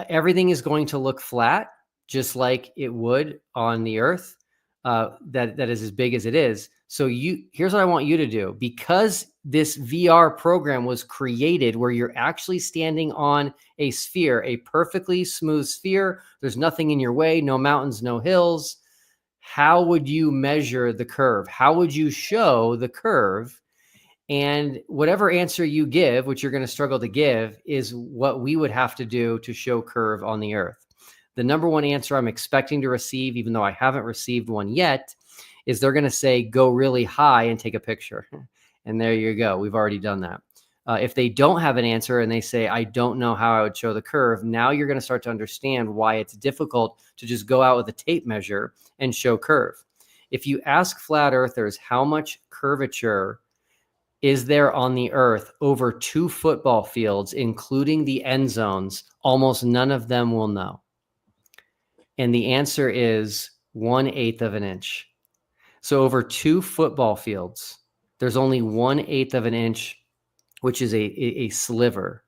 Everything is going to look flat, just like it would on the earth. That is as big as it is. So here's what I want you to do. Because this VR program was created where you're actually standing on a sphere, a perfectly smooth sphere. There's nothing in your way, no mountains, no hills. How would you measure the curve? How would you show the curve? And whatever answer you give, which you're going to struggle to give, is what we would have to do to show curve on the earth. The number one answer I'm expecting to receive, even though I haven't received one yet, is they're going to say, go really high and take a picture. And there you go. We've already done that. If they don't have an answer and they say, I don't know how I would show the curve, now you're going to start to understand why it's difficult to just go out with a tape measure and show curve. If you ask flat earthers how much curvature is there on the earth over 2 football fields, including the end zones, almost none of them will know. And the answer is 1/8 of an inch. So over 2 football fields, there's only 1/8 of an inch, which is a sliver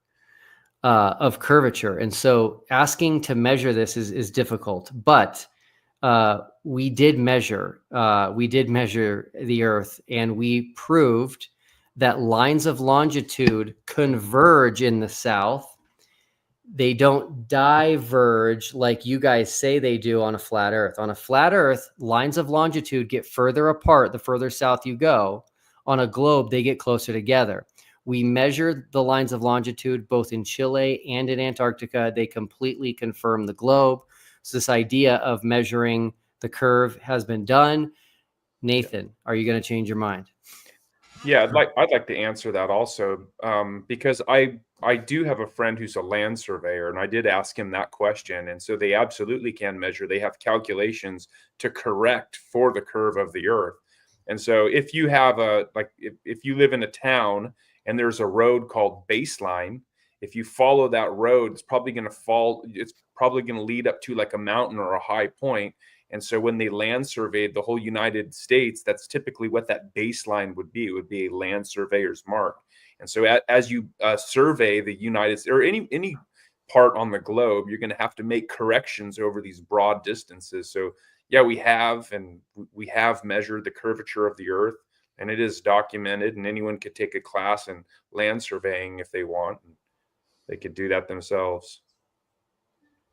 of curvature. And so asking to measure this is difficult, but we did measure the earth, and we proved that lines of longitude converge in the south. They don't diverge like you guys say they do on a flat earth. On a flat earth, lines of longitude get further apart the further south you go. On a globe, they get closer together. We measured the lines of longitude both in Chile and in Antarctica. They completely confirm the globe. So this idea of measuring the curve has been done. Nathan, are you going to change your mind? Yeah, I'd like to answer that also, because I do have a friend who's a land surveyor, and I did ask him that question. And so they absolutely can measure. They have calculations to correct for the curve of the earth. And so if you have if you live in a town and there's a road called baseline, if you follow that road, it's probably going to lead up to like a mountain or a high point. And so when they land surveyed the whole United States, that's typically what that baseline would be. It would be a land surveyor's mark. And so as you survey the United States or any part on the globe, you're going to have to make corrections over these broad distances. So yeah, we have measured the curvature of the earth, and it is documented, and anyone could take a class in land surveying if they want. They could do that themselves.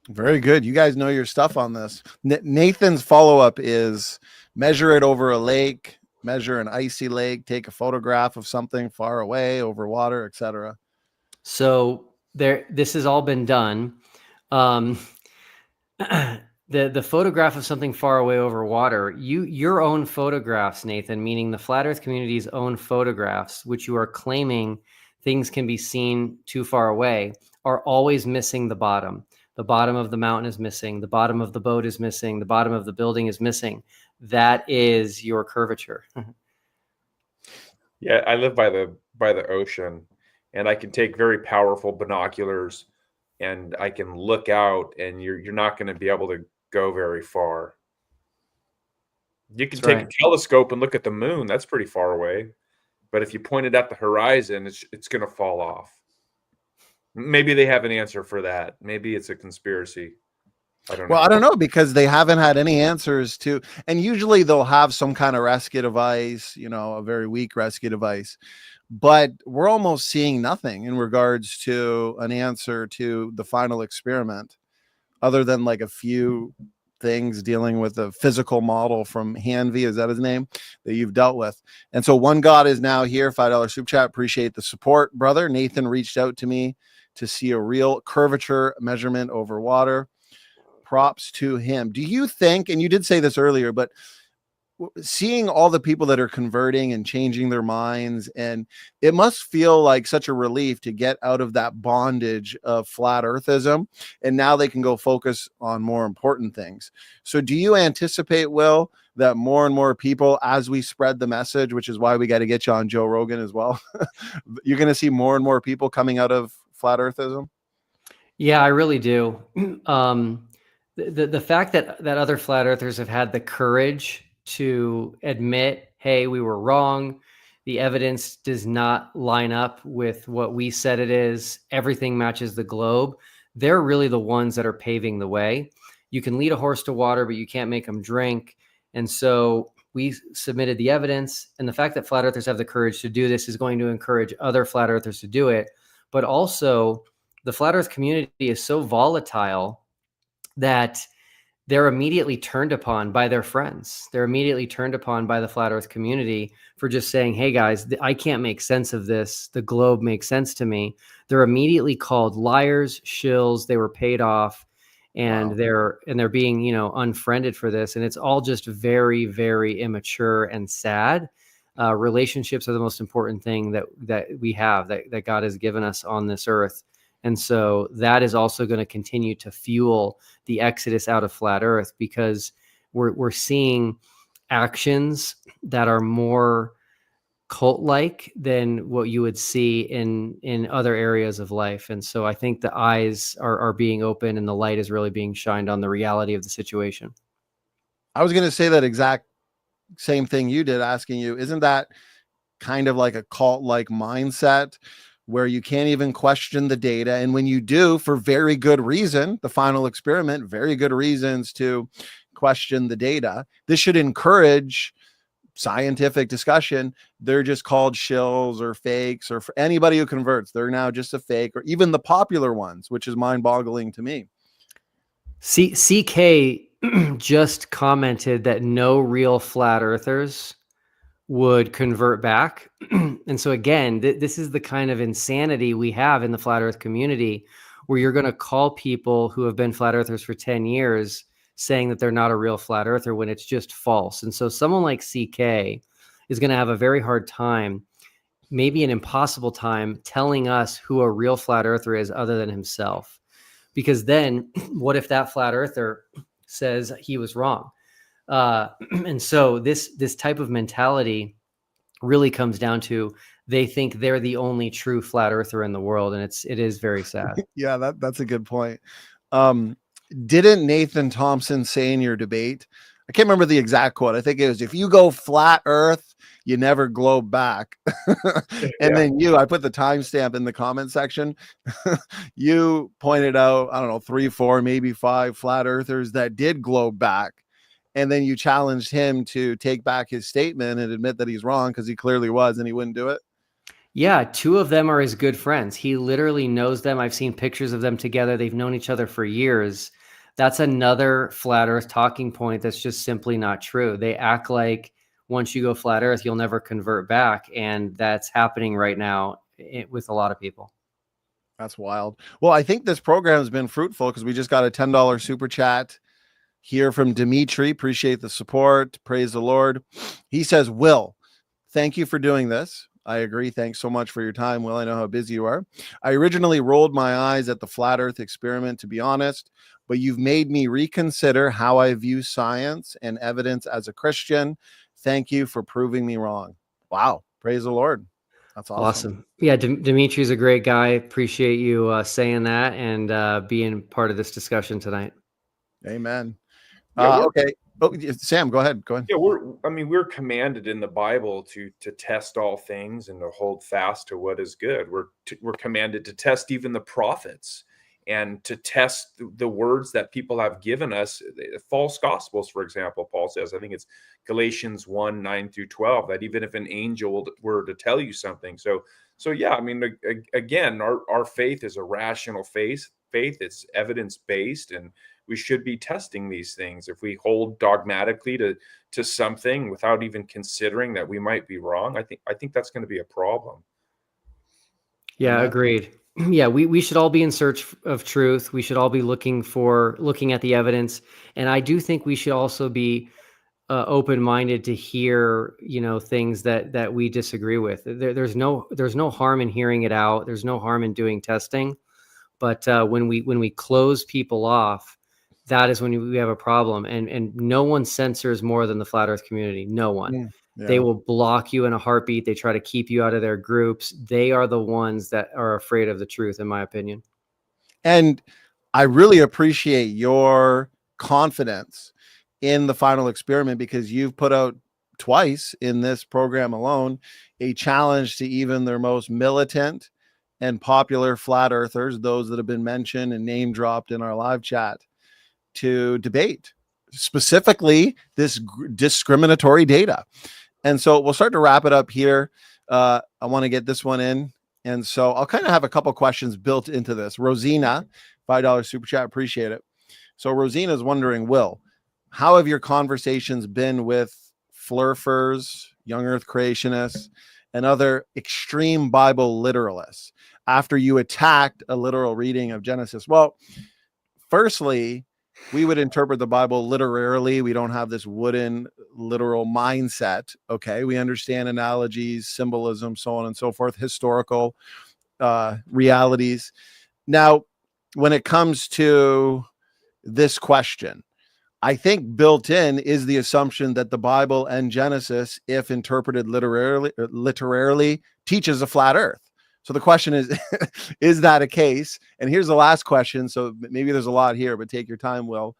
Very good. You guys know your stuff on this. Nathan's follow-up is measure it over a lake, measure an icy lake, take a photograph of something far away over water, etc. So this has all been done. The photograph of something far away over water, your own photographs, Nathan, meaning the Flat Earth community's own photographs, which you are claiming things can be seen too far away, are always missing the bottom. The bottom of the mountain is missing. The bottom of the boat is missing. The bottom of the building is missing. That is your curvature. Yeah, I live by the ocean, and I can take very powerful binoculars, and I can look out, and you're not going to be able to go very far. You can take a telescope and look at the moon. That's pretty far away. But if you point it at the horizon, it's going to fall off. Maybe they have an answer for that. Maybe it's a conspiracy. I don't know. Well, I don't know, because they haven't had any answers to, and usually they'll have some kind of rescue device, a very weak rescue device, but we're almost seeing nothing in regards to an answer to the final experiment, other than like a few things dealing with a physical model from Hanvey, is that his name, that you've dealt with. And so One God is now here, $5 super chat. Appreciate the support, brother. Nathan reached out to me to see a real curvature measurement over water. Props to him. Do you think, and you did say this earlier, but seeing all the people that are converting and changing their minds, and it must feel like such a relief to get out of that bondage of flat earthism, and now they can go focus on more important things. So do you anticipate, Will, that more and more people, as we spread the message, which is why we got to get you on Joe Rogan as well, you're going to see more and more people coming out of flat earthism? Yeah, I really do. The fact that other flat earthers have had the courage to admit, hey, we were wrong, the evidence does not line up with what we said it is, everything matches the globe, they're really the ones that are paving the way. You can lead a horse to water, but you can't make them drink. And so we submitted the evidence, and the fact that flat earthers have the courage to do this is going to encourage other flat earthers to do it. But also, the flat earth community is so volatile that they're immediately turned upon by their friends. They're immediately turned upon by the flat earth community for just saying, hey guys, I can't make sense of this. The globe makes sense to me. They're immediately called liars, shills. They were paid off, and Wow. they're being, unfriended for this. And it's all just very, very immature and sad. Relationships are the most important thing that we have, that God has given us on this earth. And so that is also going to continue to fuel the exodus out of flat earth, because we're seeing actions that are more cult-like than what you would see in other areas of life. And so I think the eyes are being open, and the light is really being shined on the reality of the situation. I was going to say that exact same thing you did, asking you, isn't that kind of like a cult-like mindset where you can't even question the data? And when you do, for very good reason, the final experiment, very good reasons to question the data, this should encourage scientific discussion. They're just called shills or fakes, or for anybody who converts, they're now just a fake, or even the popular ones, which is mind-boggling to me. CK just commented that no real flat earthers would convert back. And so again, this is the kind of insanity we have in the flat earth community, where you're going to call people who have been flat earthers for 10 years saying that they're not a real flat earther when it's just false. And so someone like CK is going to have a very hard time, maybe an impossible time, telling us who a real flat earther is other than himself. Because then what if that flat earther says he was wrong? And so this type of mentality really comes down to, they think they're the only true flat earther in the world. And it is very sad. Yeah, that's a good point. Didn't Nathan Thompson say in your debate, I can't remember the exact quote, I think it was, if you go flat earth, you never globe back. And then I put the timestamp in the comment section. You pointed out, I don't know, 3, 4, maybe 5 flat earthers that did globe back. And then you challenged him to take back his statement and admit that he's wrong, because he clearly was, and he wouldn't do it. Yeah, 2 of them are his good friends. He literally knows them. I've seen pictures of them together. They've known each other for years. That's another flat earth talking point that's just simply not true. They act like once you go flat earth, you'll never convert back. And that's happening right now with a lot of people. That's wild. Well, I think this program has been fruitful, because we just got a $10 super chat here from Dimitri. Appreciate the support. Praise the Lord. He says, Will, thank you for doing this. I agree. Thanks so much for your time, Will. I know how busy you are. I originally rolled my eyes at the flat earth experiment, to be honest, but you've made me reconsider how I view science and evidence as a Christian. Thank you for proving me wrong. Wow. Praise the Lord. That's awesome. Yeah, Dimitri's a great guy. Appreciate you saying that and being part of this discussion tonight. Amen. Yeah, Okay. Oh, Sam, go ahead. Go ahead. Yeah, we're commanded in the Bible to test all things and to hold fast to what is good. We're commanded to test even the prophets and to test the words that people have given us, false gospels, for example. Paul says, I think it's Galatians 1:9-12, that even if an angel were to tell you something. So yeah, I mean, again, our faith is a rational faith. It's evidence based, and we should be testing these things. If we hold dogmatically to something without even considering that we might be wrong, I think that's going to be a problem. Yeah, Amen. agreed. Yeah, we should all be in search of truth. We should all be looking at the evidence, and I do think we should also be open-minded to hear, things that we disagree with. There's no harm in hearing it out. There's no harm in doing testing, but when we close people off, that is when we have a problem. And no one censors more than the flat Earth community. No one. Yeah. They will block you in a heartbeat. They try to keep you out of their groups. They are the ones that are afraid of the truth, in my opinion. And I really appreciate your confidence in the final experiment, because you've put out twice in this program alone a challenge to even their most militant and popular flat earthers, those that have been mentioned and name dropped in our live chat, to debate specifically this discriminatory data. And so we'll start to wrap it up here. I want to get this one in. And so I'll kind of have a couple questions built into this. Rosina, $5 super chat, appreciate it. So Rosina is wondering, Will, how have your conversations been with flurfers, young earth creationists, and other extreme Bible literalists after you attacked a literal reading of Genesis? Well, firstly, we would interpret the Bible literarily. We don't have this wooden literal mindset. Okay. We understand analogies, symbolism, so on and so forth, historical realities. Now, when it comes to this question, I think built in is the assumption that the Bible and Genesis, if interpreted literarily, teaches a flat earth. So the question is that a case? And here's the last question. So maybe there's a lot here, but take your time, Will.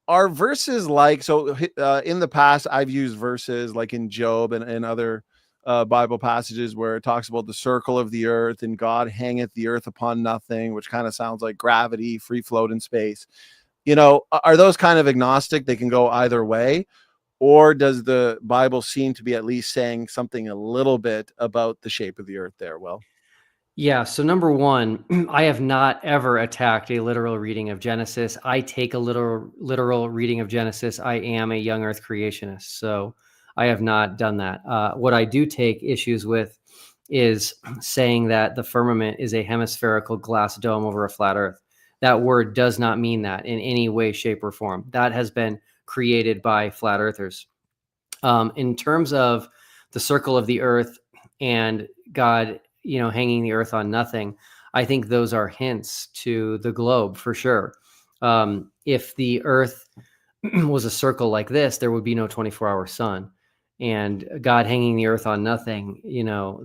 Are verses like, so in the past, I've used verses like in Job and other Bible passages where it talks about the circle of the earth and God hangeth the earth upon nothing, which kind of sounds like gravity, free float in space. Are those kind of agnostic? They can go either way. Or does the Bible seem to be at least saying something a little bit about the shape of the earth there, Will? Yeah. So number one, I have not ever attacked a literal reading of Genesis. I take a literal reading of Genesis. I am a young earth creationist. So I have not done that. What I do take issues with is saying that the firmament is a hemispherical glass dome over a flat earth. That word does not mean that in any way, shape, or form. That has been created by flat earthers. In terms of the circle of the earth and God, hanging the earth on nothing, I think those are hints to the globe for sure. If the earth was a circle like this, there would be no 24-hour sun. And God hanging the earth on nothing,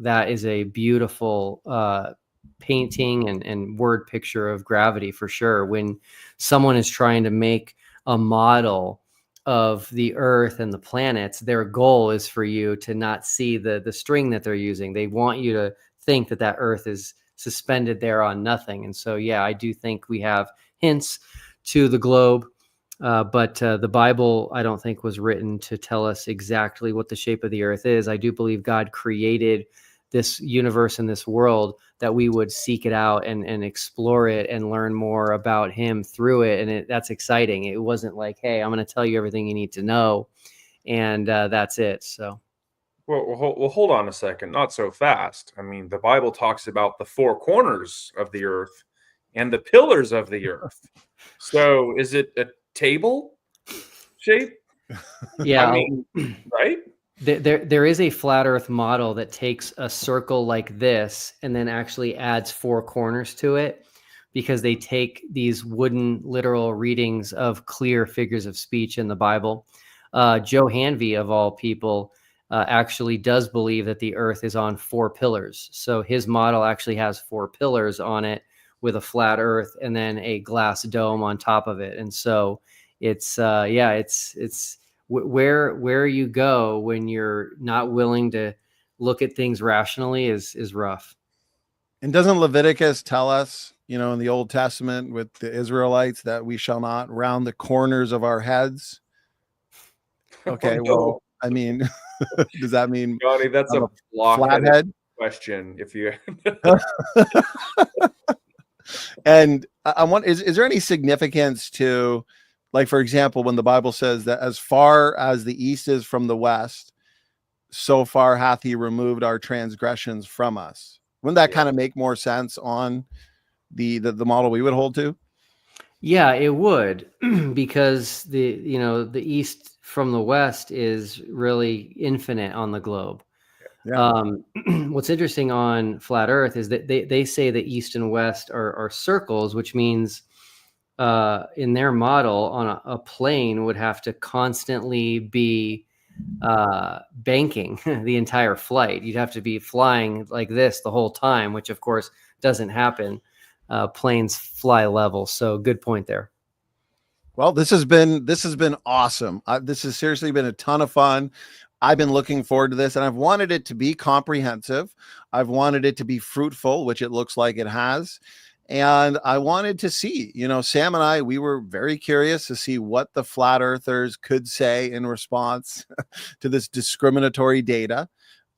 that is a beautiful painting and word picture of gravity for sure. When someone is trying to make a model of the earth and the planets, their goal is for you to not see the string that they're using. They want you to think that earth is suspended there on nothing. And so, yeah, I do think we have hints to the globe, but the Bible, I don't think, was written to tell us exactly what the shape of the earth is. I do believe God created this universe and this world that we would seek it out and explore it and learn more about him through it. And that's exciting. It wasn't like, hey, I'm going to tell you everything you need to know, and that's it. So. Well, hold on a second. Not so fast. I mean, the Bible talks about the four corners of the earth and the pillars of the earth. So is it a table shape? Yeah. I mean, right? There is a flat earth model that takes a circle like this and then actually adds four corners to it, because they take these wooden literal readings of clear figures of speech in the Bible. Joe Hanvey, of all people, actually does believe that the earth is on four pillars. So his model actually has four pillars on it with a flat earth and then a glass dome on top of it. And so it's where you go when you're not willing to look at things rationally is rough. And doesn't Leviticus tell us, in the Old Testament with the Israelites, that we shall not round the corners of our heads? Okay, Oh, no. well, I mean, does that mean Donnie, that's I'm a a blockheaded flathead? question. If you And I want, is there any significance to, like, for example, when the Bible says that as far as the east is from the west, so far hath he removed our transgressions from us? Wouldn't that kind of make more sense on the model we would hold to? Yeah, it would, because the east from the west is really infinite on the globe. Yeah. What's interesting on flat Earth is that they say that east and west are circles, which means in their model on a plane would have to constantly be banking the entire flight. You'd have to be flying like this the whole time, which of course doesn't happen. Planes fly level. So good point there. Well, this has been awesome. This has seriously been a ton of fun. I've been looking forward to this, and I've wanted it to be comprehensive. I've wanted it to be fruitful, which it looks like it has. And I wanted to see, Sam and I, we were very curious to see what the flat earthers could say in response to this discriminatory data.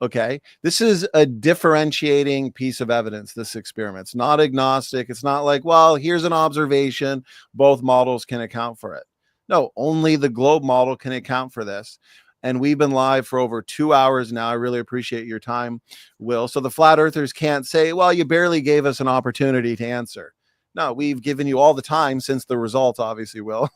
Okay. This is a differentiating piece of evidence, this experiment. It's not agnostic. It's not like, well, here's an observation. Both models can account for it. No, only the globe model can account for this. And we've been live for over 2 hours now. I really appreciate your time, Will. So the flat earthers can't say, well, you barely gave us an opportunity to answer. No, we've given you all the time since the results, obviously, Will.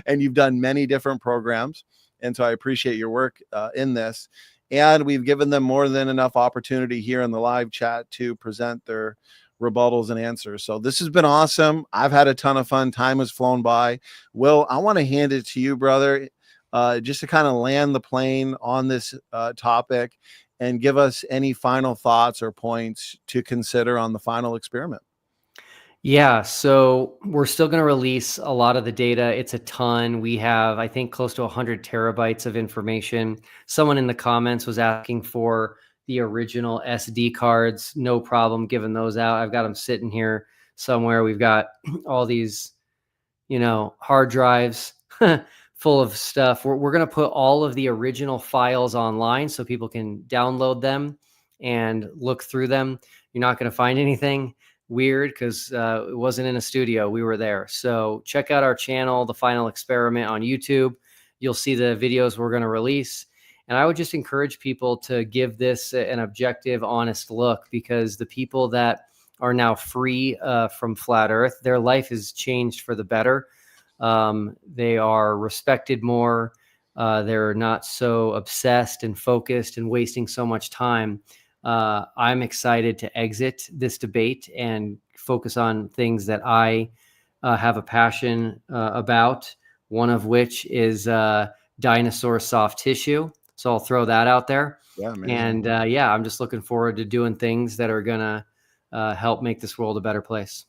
And you've done many different programs. And so I appreciate your work in this. And we've given them more than enough opportunity here in the live chat to present their rebuttals and answers. So this has been awesome. I've had a ton of fun. Time has flown by. Will, I want to hand it to you, brother, just to kind of land the plane on this topic and give us any final thoughts or points to consider on the final experiment. Yeah, so we're still going to release a lot of the data. It's a ton. We have, I think, close to 100 terabytes of information. Someone in the comments was asking for the original SD cards. No problem giving those out. I've got them sitting here somewhere. We've got all these, hard drives full of stuff. We're going to put all of the original files online so people can download them and look through them. You're not going to find anything weird because it wasn't in a studio. We were there. So check out our channel, The Final Experiment, on YouTube. You'll see the videos we're going to release. And I would just encourage people to give this an objective, honest look, because the people that are now free from flat Earth, their life has changed for the better. They are respected more. They're not so obsessed and focused and wasting so much time. I'm excited to exit this debate and focus on things that I have a passion about, one of which is dinosaur soft tissue. So I'll throw that out there. Yeah, amazing. And I'm just looking forward to doing things that are going to help make this world a better place.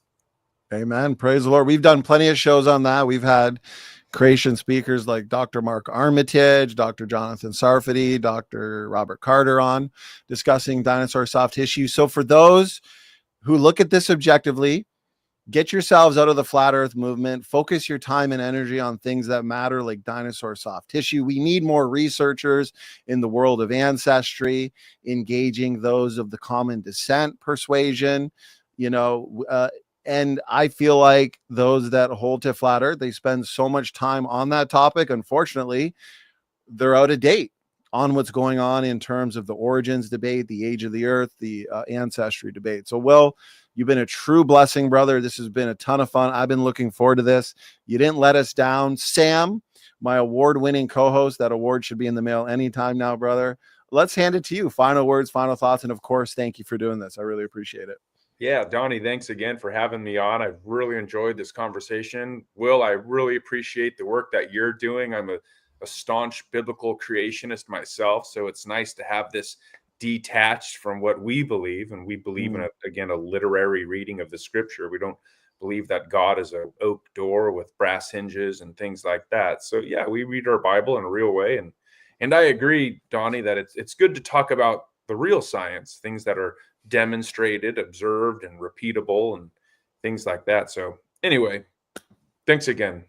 Amen. Praise the Lord. We've done plenty of shows on that. We've had creation speakers like Dr. Mark Armitage, Dr. Jonathan Sarfati, Dr. Robert Carter on discussing dinosaur soft tissue. So for those who look at this objectively, get yourselves out of the flat earth movement, focus your time and energy on things that matter, like dinosaur soft tissue. We need more researchers in the world of ancestry, engaging those of the common descent persuasion, and I feel like those that hold to flat earth, they spend so much time on that topic. Unfortunately, they're out of date on what's going on in terms of the origins debate, the age of the earth, the ancestry debate. So, Will, you've been a true blessing, brother. This has been a ton of fun. I've been looking forward to this. You didn't let us down. Sam, my award-winning co-host, that award should be in the mail anytime now, brother. Let's hand it to you. Final words, final thoughts, and of course, thank you for doing this. I really appreciate it. Yeah, Donnie, thanks again for having me on. I've really enjoyed this conversation. Will, I really appreciate the work that you're doing. I'm a staunch biblical creationist myself, so it's nice to have this detached from what we believe. And we believe in, a literary reading of the scripture. We don't believe that God is an oak door with brass hinges and things like that. So yeah, we read our Bible in a real way. And I agree, Donny, that it's good to talk about the real science, things that are demonstrated, observed, and repeatable, and things like that. So anyway, thanks again.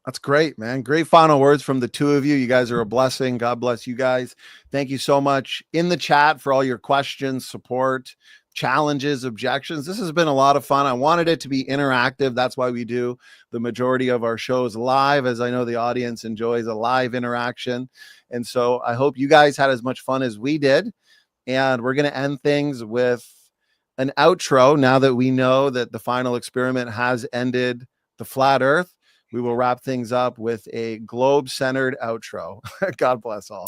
That's great, man. Great final words from the two of you. You guys are a blessing. God bless you guys. Thank you so much in the chat for all your questions, support, challenges, objections. This has been a lot of fun. I wanted it to be interactive. That's why we do the majority of our shows live, as I know the audience enjoys a live interaction. And so I hope you guys had as much fun as we did. And we're going to end things with an outro. Now that we know that the final experiment has ended the flat earth, we will wrap things up with a globe-centered outro. God bless all.